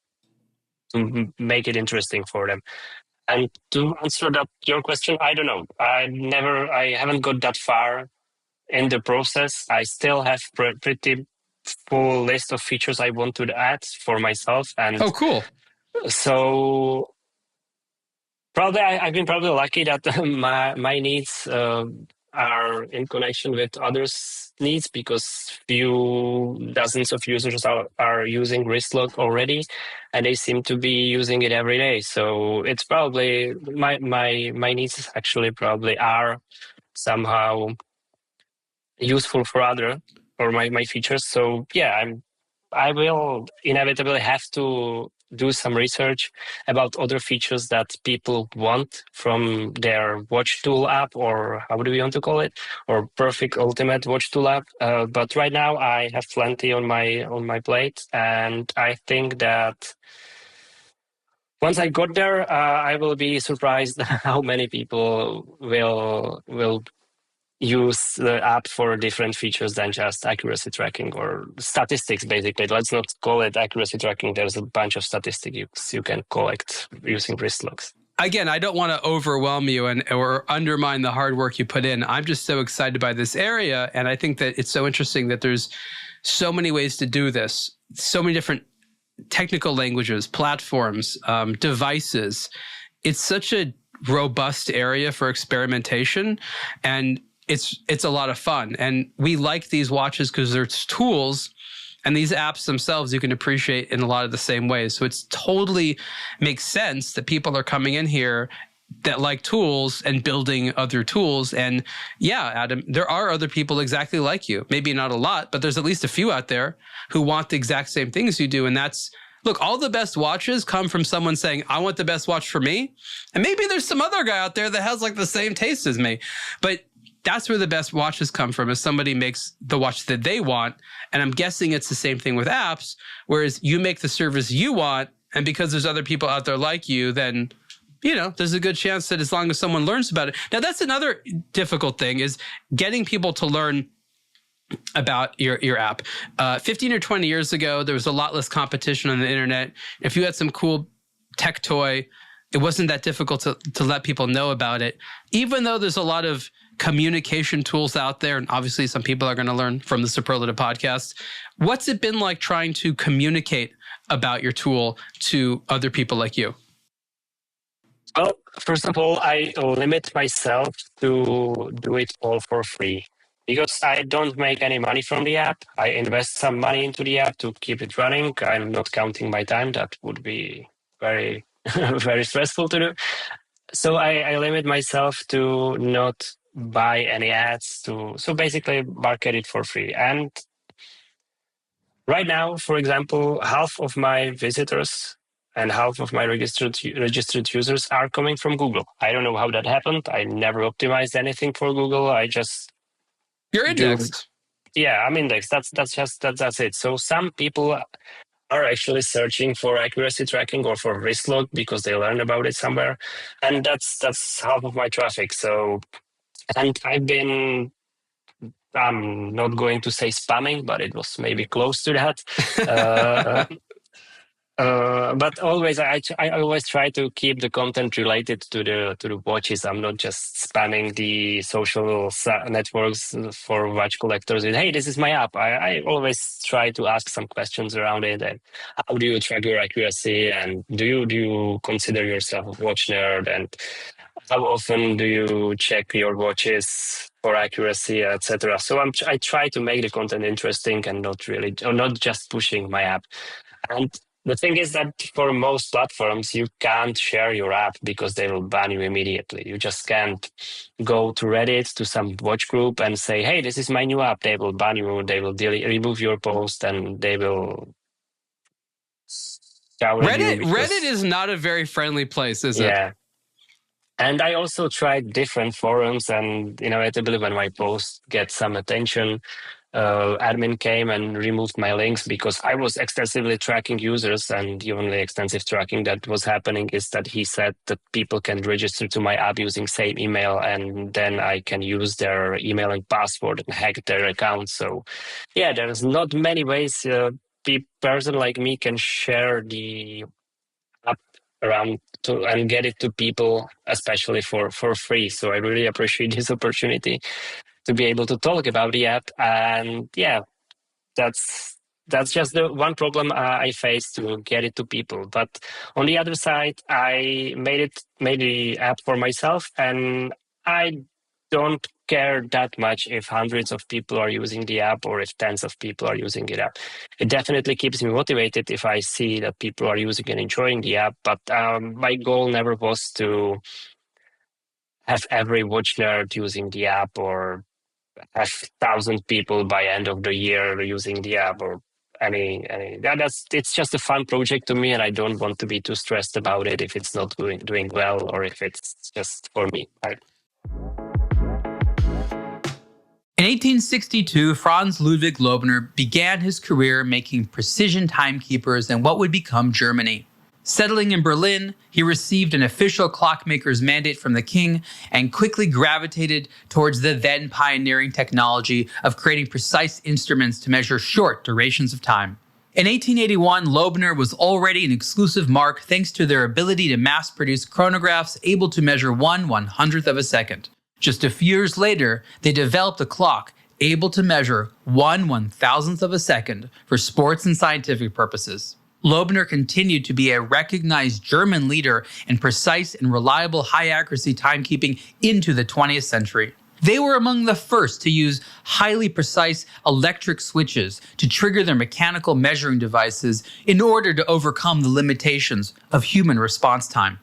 make it interesting for them. And to answer your question, I don't know. I haven't got that far in the process. I still have pretty full list of features I want to add for myself. And oh, cool. So probably I've been lucky that my needs are in connection with others' needs, because few dozens of users are using WristLog already, and they seem to be using it every day. So it's probably my needs actually probably are somehow useful for my features. So yeah, I will inevitably have to do some research about other features that people want from their watch tool app, or how do we want to call it, or perfect ultimate watch tool app. But right now I have plenty on my plate, and I think that once I got there, I will be surprised how many people will use the app for different features than just accuracy tracking or statistics, basically. Let's not call it accuracy tracking. There's a bunch of statistics you can collect using WristLogs. Again, I don't want to overwhelm you or undermine the hard work you put in. I'm just so excited by this area. And I think that it's so interesting that there's so many ways to do this, so many different technical languages, platforms, devices. It's such a robust area for experimentation, and it's a lot of fun. And we like these watches because they're tools, and these apps themselves you can appreciate in a lot of the same ways. So it's totally makes sense that people are coming in here that like tools and building other tools. And yeah, Adam, there are other people exactly like you. Maybe not a lot, but there's at least a few out there who want the exact same things you do. And that's, look, all the best watches come from someone saying, I want the best watch for me. And maybe there's some other guy out there that has like the same taste as me. But that's where the best watches come from, is somebody makes the watch that they want. And I'm guessing it's the same thing with apps, whereas you make the service you want. And because there's other people out there like you, then, there's a good chance that as long as someone learns about it. Now, that's another difficult thing, is getting people to learn about your app. 15 or 20 years ago, there was a lot less competition on the internet. If you had some cool tech toy, it wasn't that difficult to let people know about it. Even though there's a lot of communication tools out there, and obviously some people are going to learn from the Superlative Podcast. What's it been like trying to communicate about your tool to other people like you? Well, first of all, I limit myself to do it all for free because I don't make any money from the app. I invest some money into the app to keep it running. I'm not counting my time. That would be very, very stressful to do. So I limit myself to not buy any ads so basically market it for free. And right now, for example, half of my visitors and half of my registered users are coming from Google. I don't know how that happened. I never optimized anything for Google. I just You're indexed. I'm indexed. That's it. So some people are actually searching for accuracy tracking or for WristLog because they learned about it somewhere, and that's half of my traffic. So, and I'm not going to say spamming, but it was maybe close to that. But always, I always try to keep the content related to the watches. I'm not just spamming the social networks for watch collectors with, "Hey, this is my app." I always try to ask some questions around it. And how do you track your accuracy? And do you consider yourself a watch nerd? And how often do you check your watches for accuracy, etc.? So I try to make the content interesting and not just pushing my app. And the thing is that for most platforms, you can't share your app because they will ban you immediately. You just can't go to Reddit, to some watch group and say, "Hey, this is my new app." They will ban you. They will remove your post and they will shout at you. Reddit is not a very friendly place, is it? Yeah. And I also tried different forums, and inevitably when my post gets some attention, admin came and removed my links because I was extensively tracking users, and the only extensive tracking that was happening is that he said that people can register to my app using same email, and then I can use their email and password and hack their account. So yeah, there's not many ways a person like me can share the app around and get it to people, especially for free. So I really appreciate this opportunity to be able to talk about the app. And yeah, that's just the one problem I face to get it to people. But on the other side, I made the app for myself, and I don't care that much if hundreds of people are using the app or if tens of people are using the app. It definitely keeps me motivated if I see that people are using and enjoying the app. But my goal never was to have every watch nerd using the app or have 1,000 people by end of the year using the app or any it's just a fun project to me, and I don't want to be too stressed about it if it's not doing well or if it's just for me. In 1862, Franz Ludwig Loebner began his career making precision timekeepers in what would become Germany. Settling in Berlin, he received an official clockmaker's mandate from the king and quickly gravitated towards the then pioneering technology of creating precise instruments to measure short durations of time. In 1881, Loebner was already an exclusive mark thanks to their ability to mass-produce chronographs able to measure 1/100th of a second. Just a few years later, they developed a clock able to measure 1/1000th of a second for sports and scientific purposes. Loebner continued to be a recognized German leader in precise and reliable high-accuracy timekeeping into the 20th century. They were among the first to use highly precise electric switches to trigger their mechanical measuring devices in order to overcome the limitations of human response time.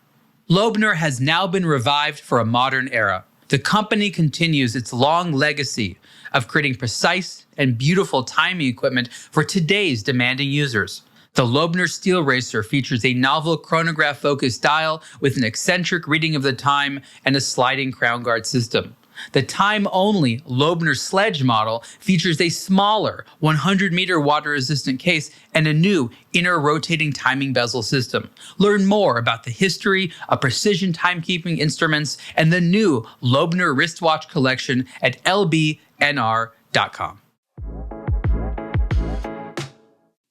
Loebner has now been revived for a modern era. The company continues its long legacy of creating precise and beautiful timing equipment for today's demanding users. The Loebner Steel Racer features a novel chronograph-focused dial with an eccentric reading of the time and a sliding crown guard system. The time-only Loebner Sledge model features a smaller 100-meter water-resistant case and a new inner rotating timing bezel system. Learn more about the history of precision timekeeping instruments and the new Loebner wristwatch collection at lbnr.com.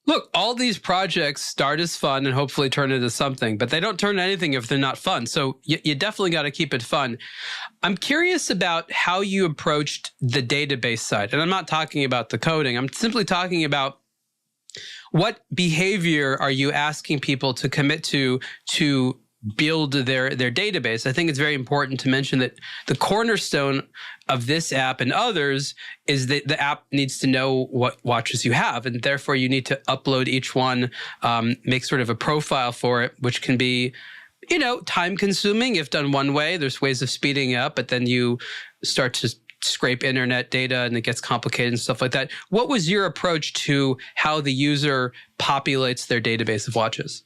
Look, all these projects start as fun and hopefully turn into something, but they don't turn anything if they're not fun. So you definitely got to keep it fun. I'm curious about how you approached the database side. And I'm not talking about the coding. I'm simply talking about what behavior are you asking people to commit to build their database. I think it's very important to mention that the cornerstone of this app and others is that the app needs to know what watches you have, and therefore you need to upload each one, make sort of a profile for it, which can be, time consuming if done one way. There's ways of speeding it up, but then you start to scrape internet data and it gets complicated and stuff like that. What was your approach to how the user populates their database of watches?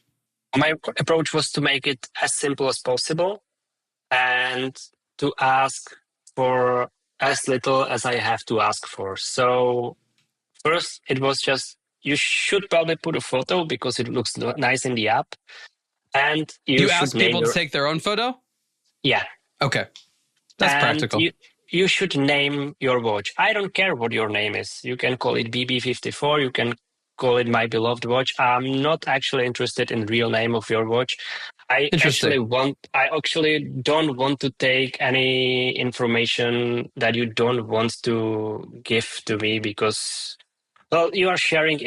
My approach was to make it as simple as possible and to ask for as little as I have to ask for. So first, it was just, you should probably put a photo because it looks nice in the app. And you ask people to take their own photo? Yeah. Okay. That's practical. You should name your watch. I don't care what your name is. You can call it BB54. You can call it My Beloved Watch. I'm not actually interested in the real name of your watch. I actually don't want to take any information that you don't want to give to me because, well, you are sharing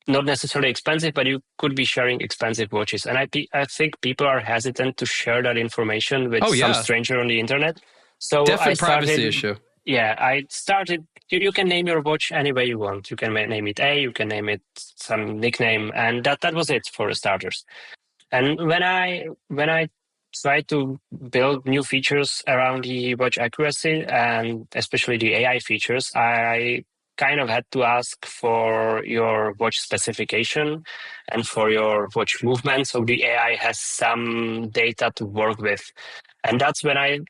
not necessarily expensive, but you could be sharing expensive watches. And I think people are hesitant to share that information with some stranger on the internet. So definitely privacy issue. Yeah, I started. You can name your watch any way you want. You can name it A. You can name it some nickname, and that was it for the starters. And when I tried to build new features around the watch accuracy and especially the AI features, I kind of had to ask for your watch specification and for your watch movement, so the AI has some data to work with. And that's when I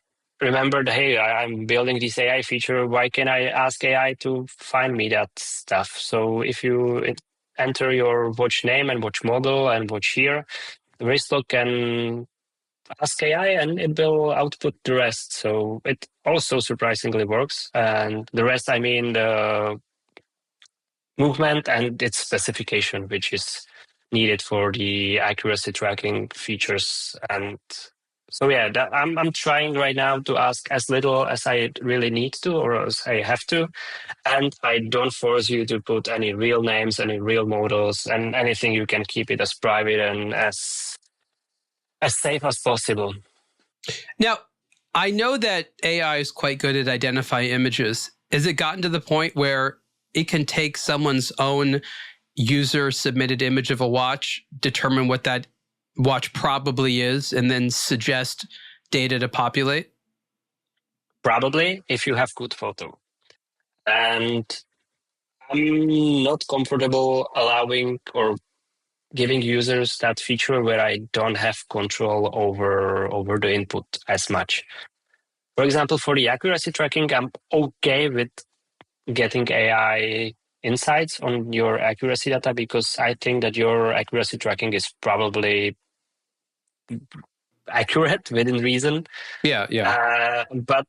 remembered, hey, I'm building this AI feature. Why can I ask AI to find me that stuff? So if you enter your watch name and watch model and watch year, the WristLog can ask AI and it will output the rest. So it also surprisingly works. And the rest, I mean the movement and its specification, which is needed for the accuracy tracking features. And so, yeah, I'm trying right now to ask as little as I really need to or as I have to. And I don't force you to put any real names, any real models, and anything. You can keep it as private and as safe as possible. Now, I know that AI is quite good at identifying images. Has it gotten to the point where it can take someone's own user-submitted image of a watch, determine what that watch probably is, and then suggest data to populate? Probably, if you have good photo. And I'm not comfortable allowing or giving users that feature where I don't have control over the input as much. For example, for the accuracy tracking, I'm okay with getting AI insights on your accuracy data because I think that your accuracy tracking is probably accurate within reason. Yeah. But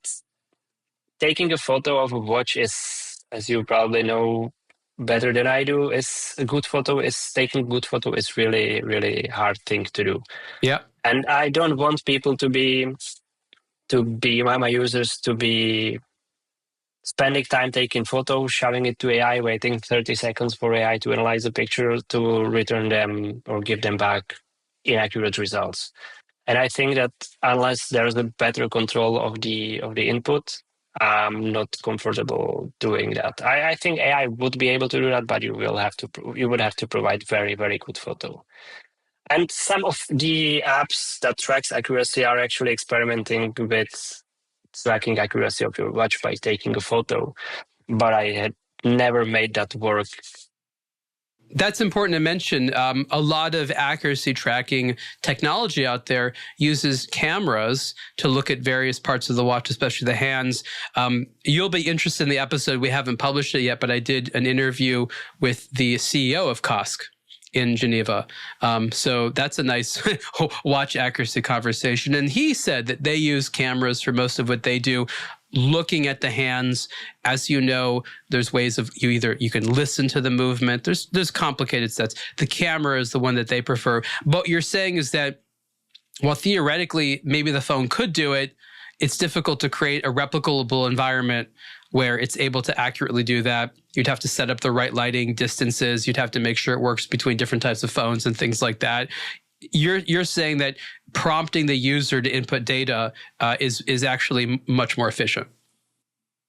taking a photo of a watch is, as you probably know better than I do, taking a good photo is really, really hard thing to do. Yeah. And I don't want people my users to be spending time taking photos, showing it to AI, waiting 30 seconds for AI to analyze the picture to return them or give them back inaccurate results. And I think that unless there's a better control of the input, I'm not comfortable doing that. I think AI would be able to do that, but you would have to provide very, very good photo. And some of the apps that tracks accuracy are actually experimenting with tracking accuracy of your watch by taking a photo, but I had never made that work. That's important to mention. A lot of accuracy tracking technology out there uses cameras to look at various parts of the watch, especially the hands. You'll be interested in the episode. We haven't published it yet, but I did an interview with the CEO of Kosk in Geneva. So that's a nice watch accuracy conversation. And he said that they use cameras for most of what they do, looking at the hands. As you know, there's ways of you can listen to the movement. There's complicated sets. The camera is the one that they prefer. But what you're saying is that while theoretically maybe the phone could do it, it's difficult to create a replicable environment where it's able to accurately do that. You'd have to set up the right lighting distances. You'd have to make sure it works between different types of phones and things like that. you're saying that prompting the user to input data is actually much more efficient.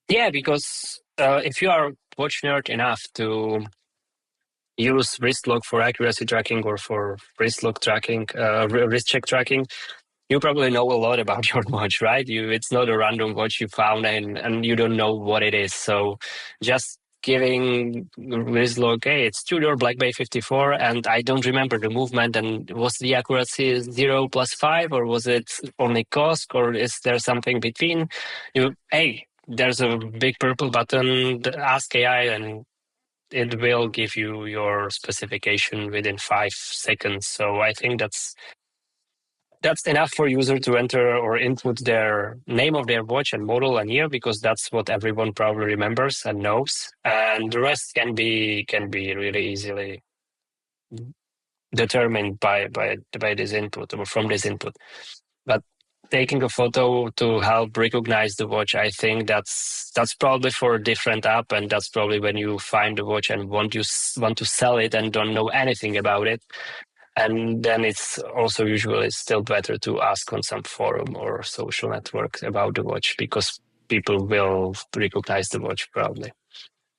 Yeah, because if you are watch nerd enough to use WristLog for accuracy tracking or for WristLog tracking, wrist check tracking, you probably know a lot about your watch, right? It's not a random watch you found and you don't know what it is. So just giving WristLog, hey, it's Tudor Black Bay 54, and I don't remember the movement. And was the accuracy 0 + 5, or was it only COSC, or is there something between? Hey, there's a big purple button, Ask AI, and it will give you your specification within 5 seconds. So I think that's enough for user to enter or input their name of their watch and model and year, because that's what everyone probably remembers and knows. And the rest can be really easily determined by this input or from this input. But taking a photo to help recognize the watch, I think that's probably for a different app, and that's probably when you find the watch and want to sell it and don't know anything about it. And then it's also usually still better to ask on some forum or social network about the watch, because people will recognize the watch probably.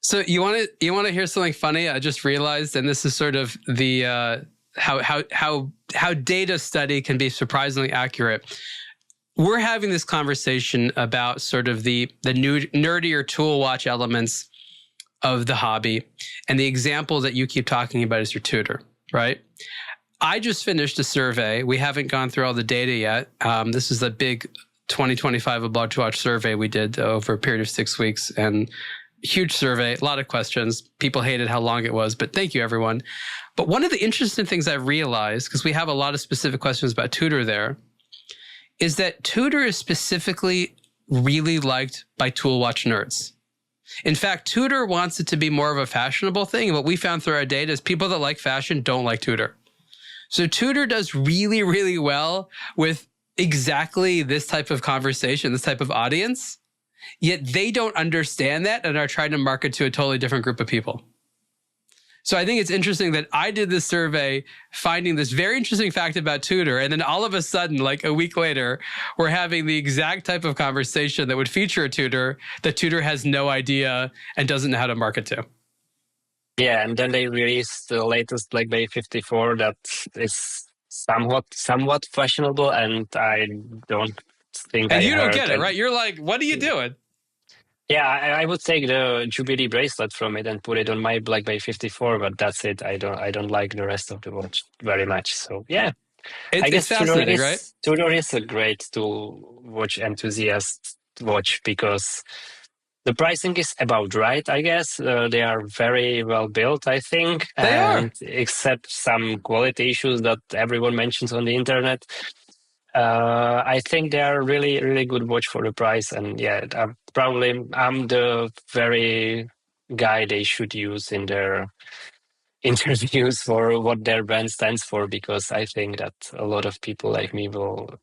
So you want to hear something funny? I just realized, and this is sort of the how data study can be surprisingly accurate. We're having this conversation about sort of the nerdier tool watch elements of the hobby, and the example that you keep talking about is your Tudor, right? I just finished a survey. We haven't gone through all the data yet. This is the big 2025 aBlogtoWatch survey we did over a period of 6 weeks, and huge survey, a lot of questions. People hated how long it was, but thank you, everyone. But one of the interesting things I realized, because we have a lot of specific questions about Tudor there, is that Tudor is specifically really liked by tool watch nerds. In fact, Tudor wants it to be more of a fashionable thing. And what we found through our data is people that like fashion don't like Tudor. So Tudor does really, really well with exactly this type of conversation, this type of audience, yet they don't understand that and are trying to market to a totally different group of people. So I think it's interesting that I did this survey finding this very interesting fact about Tudor, and then all of a sudden, like a week later, we're having the exact type of conversation that would feature a Tudor that Tudor has no idea and doesn't know how to market to. Yeah, and then they released the latest Black Bay 54 that is somewhat fashionable, and I don't think. And you don't get it, right? You're like, what are you doing? Yeah, I would take the Jubilee bracelet from it and put it on my Black Bay 54, but that's it. I don't like the rest of the watch very much. So yeah, I guess it's fascinating, right? Tudor is a great tool watch enthusiast watch because the pricing is about right, I guess. They are very well built, I think. They are. Except some quality issues that everyone mentions on the internet. I think they are really, really good watch for the price. And yeah, I'm the very guy they should use in their interviews for what their brand stands for, because I think that a lot of people like me will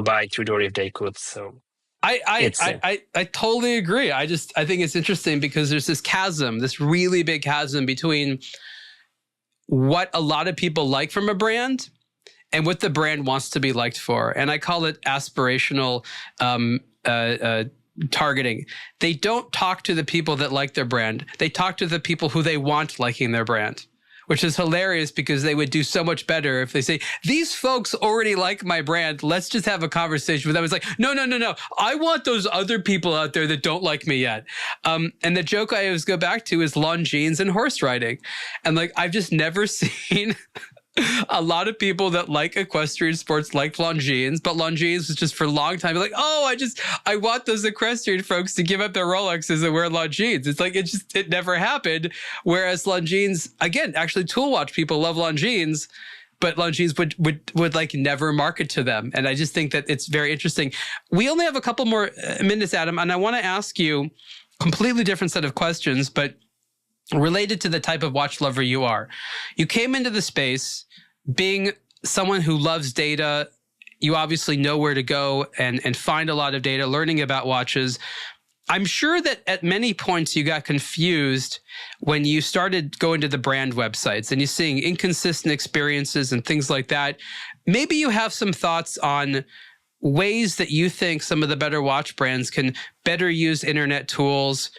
buy Tudor if they could. So I totally agree. I think it's interesting because there's this chasm, this really big chasm between what a lot of people like from a brand and what the brand wants to be liked for. And I call it aspirational targeting. They don't talk to the people that like their brand. They talk to the people who they want liking their brand, which is hilarious because they would do so much better if they say, these folks already like my brand. Let's just have a conversation with them. It's like, no. I want those other people out there that don't like me yet. And the joke I always go back to is Longines and horse riding. And like, I've just never seen a lot of people that like equestrian sports like Longines, but Longines was just for a long time like, oh, I want those equestrian folks to give up their Rolexes and wear Longines. It's like, it never happened. Whereas Longines, again, actually tool watch people love Longines, but Longines would like never market to them. And I just think that it's very interesting. We only have a couple more minutes, Adam, and I want to ask you completely different set of questions, but related to the type of watch lover you are. You came into the space being someone who loves data. You obviously know where to go and find a lot of data, learning about watches. I'm sure that at many points you got confused when you started going to the brand websites and you're seeing inconsistent experiences and things like that. Maybe you have some thoughts on ways that you think some of the better watch brands can better use internet tools,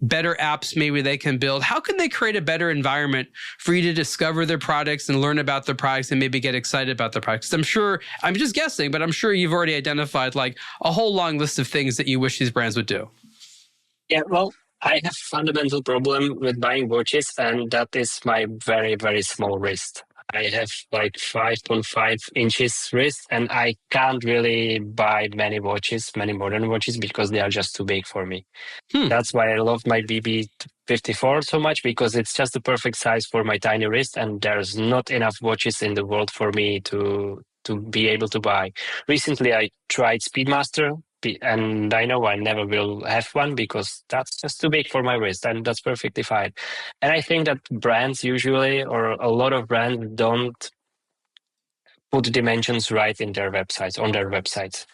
better apps maybe they can build. How can they create a better environment for you to discover their products and learn about their products and maybe get excited about their products? I'm sure, I'm just guessing, but I'm sure you've already identified like a whole long list of things that you wish these brands would do. Yeah, well, I have a fundamental problem with buying watches, and that is my very, very small wrist. I have like 5.5 inches wrist, and I can't really buy many watches, many modern watches, because they are just too big for me. That's why I love my BB54 so much, because it's just the perfect size for my tiny wrist, and there's not enough watches in the world for me to be able to buy. Recently, I tried Speedmaster, and I know I never will have one because that's just too big for my wrist, and that's perfectly fine. And I think that brands usually, or a lot of brands, don't put dimensions right in their websites, on their websites.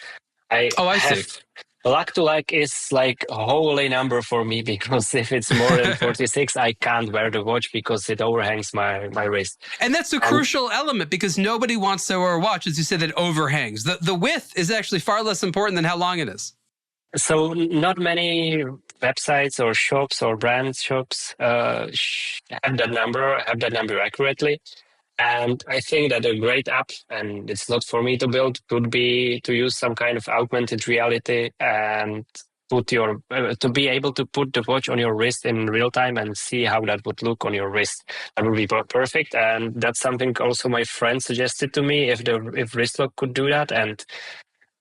I see. Luck to like is like a holy number for me, because if it's more than 46, I can't wear the watch because it overhangs my wrist. And that's a crucial element, because nobody wants to wear a watch, as you said, that overhangs. The width is actually far less important than how long it is. So not many websites or shops or brand shops have that number accurately. And I think that a great app, and it's not for me to build, could be to use some kind of augmented reality and put to be able to put the watch on your wrist in real time and see how that would look on your wrist. That would be perfect. And that's something also my friend suggested to me, if WristLog could do that. And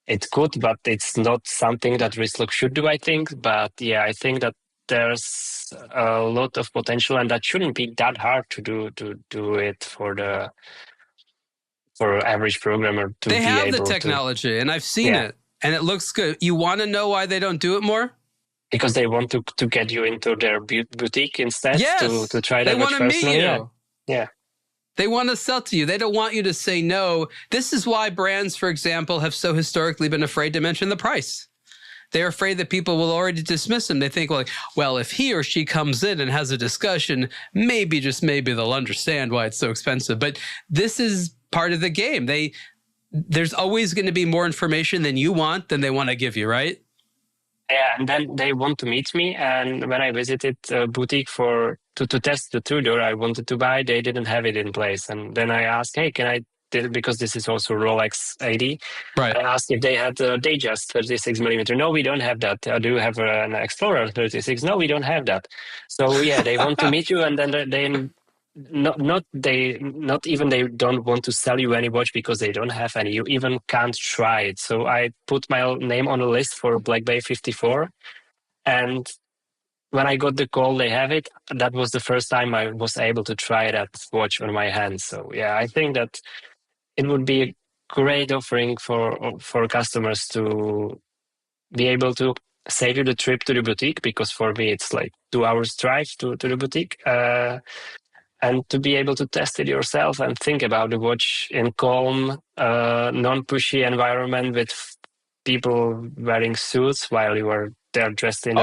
it could, but it's not something that WristLog should do, I think. But yeah, I think that there's a lot of potential, and that shouldn't be that hard to do it for average programmer to be able to. They have the technology, and I've seen it, and it looks good. You want to know why they don't do it more? Because they want to get you into their boutique instead. Yes, to try that. They want to meet you. Yeah. They want to sell to you. They don't want you to say no. This is why brands, for example, have so historically been afraid to mention the price. They're afraid that people will already dismiss them. They think, like, well, if he or she comes in and has a discussion, maybe, just maybe, they'll understand why it's so expensive. But this is part of the game. There's always going to be more information than you want, than they want to give you, right? Yeah, and then they want to meet me. And when I visited a boutique to test the Tudor I wanted to buy, they didn't have it in place. And then I asked, hey, can I? Because this is also Rolex AD. Right. I asked if they had Datejust 36 millimeter. No, we don't have that. I do have an Explorer 36. No, we don't have that. So yeah, they want to meet you, and then they not even they don't want to sell you any watch because they don't have any. You even can't try it. So I put my name on a list for Black Bay 54, and when I got the call, they have it. That was the first time I was able to try that watch on my hand. So yeah, I think that it would be a great offering for customers to be able to save you the trip to the boutique, because for me it's like 2 hours drive to the boutique, and to be able to test it yourself and think about the watch in calm, non-pushy environment with people wearing suits while you are there dressed in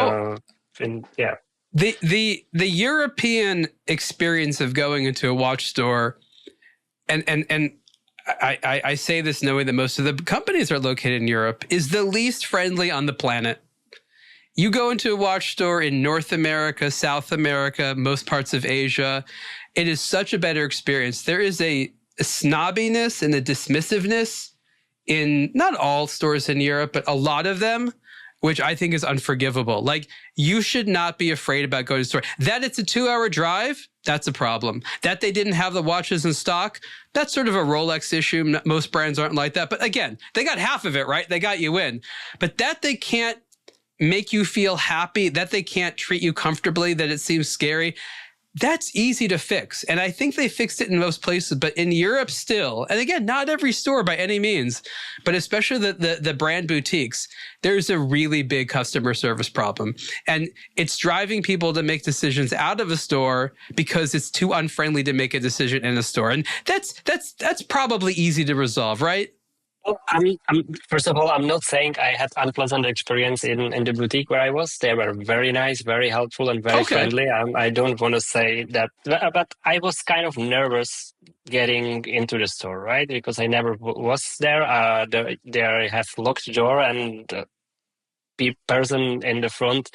The European experience of going into a watch store, and I say this knowing that most of the companies are located in Europe, is the least friendly on the planet. You go into a watch store in North America, South America, most parts of Asia, it is such a better experience. There is a snobbiness and a dismissiveness in not all stores in Europe, but a lot of them, which I think is unforgivable. Like, you should not be afraid about going to the store. That it's a 2-hour drive, that's a problem. That they didn't have the watches in stock, that's sort of a Rolex issue. Most brands aren't like that. But again, they got half of it, right? They got you in. But that they can't make you feel happy, that they can't treat you comfortably, that it seems scary, that's easy to fix. And I think they fixed it in most places, but in Europe still, and again, not every store by any means, but especially the brand boutiques, there's a really big customer service problem. And it's driving people to make decisions out of a store because it's too unfriendly to make a decision in a store. And that's probably easy to resolve, right? Well, first of all, I'm not saying I had unpleasant experience in the boutique where I was. They were very nice, very helpful, and very friendly. I don't want to say that, but I was kind of nervous getting into the store, right? Because I never was there. They have locked door, and the person in the front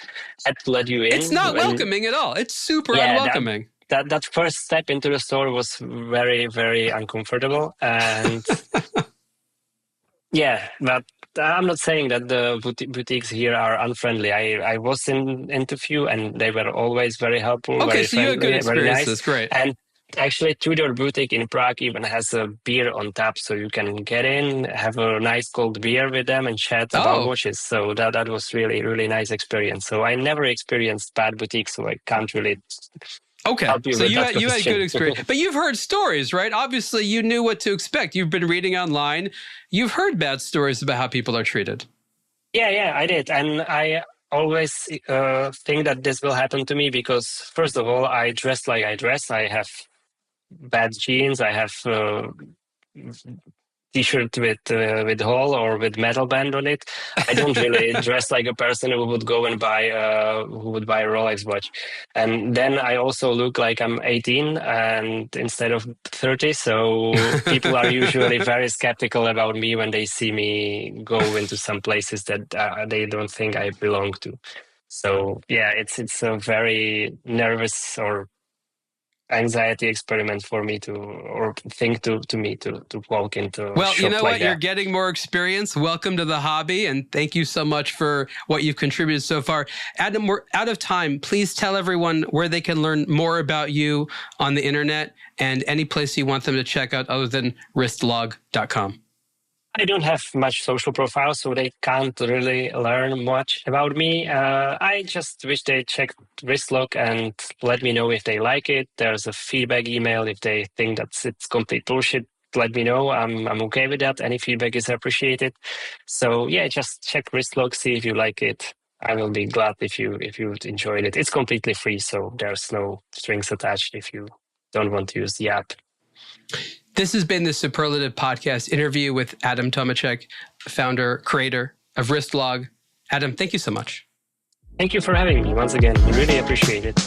had to let you in. It's not welcoming at all. It's super unwelcoming. That first step into the store was very, very uncomfortable, and. Yeah, but I'm not saying that the boutiques here are unfriendly. I was into few, and they were always very helpful, very so friendly, you had good experiences. Nice. Great. And actually, Tudor Boutique in Prague even has a beer on tap, so you can get in, have a nice cold beer with them, and chat about watches. So that was really, really nice experience. So I never experienced bad boutiques, so I can't really. Okay, so you had good experience. But you've heard stories, right? Obviously, you knew what to expect. You've been reading online. You've heard bad stories about how people are treated. Yeah, I did. And I always think that this will happen to me because, first of all, I dress like I dress. I have bad jeans. I have T-shirt with hole or with metal band on it. I don't really dress like a person who would go and buy a Rolex watch. And then I also look like I'm 18 and instead of 30. So people are usually very skeptical about me when they see me go into some places that they don't think I belong to. So yeah, it's a very nervous or anxiety experiment for me to walk into. Well, you know what? You're getting more experience. Welcome to the hobby, and thank you so much for what you've contributed so far. Adam, we're out of time. Please tell everyone where they can learn more about you on the internet and any place you want them to check out other than WristLog.com. I don't have much social profile, so they can't really learn much about me. I just wish they check WristLog and let me know if they like it. There's a feedback email. If they think it's complete bullshit, let me know. I'm okay with that. Any feedback is appreciated. So yeah, just check WristLog, see if you like it. I will be glad if you enjoyed it. It's completely free, so there's no strings attached if you don't want to use the app. This has been the Superlative Podcast interview with Adam Tomeček, founder, creator of WristLog. Adam, thank you so much. Thank you for having me once again. I really appreciate it.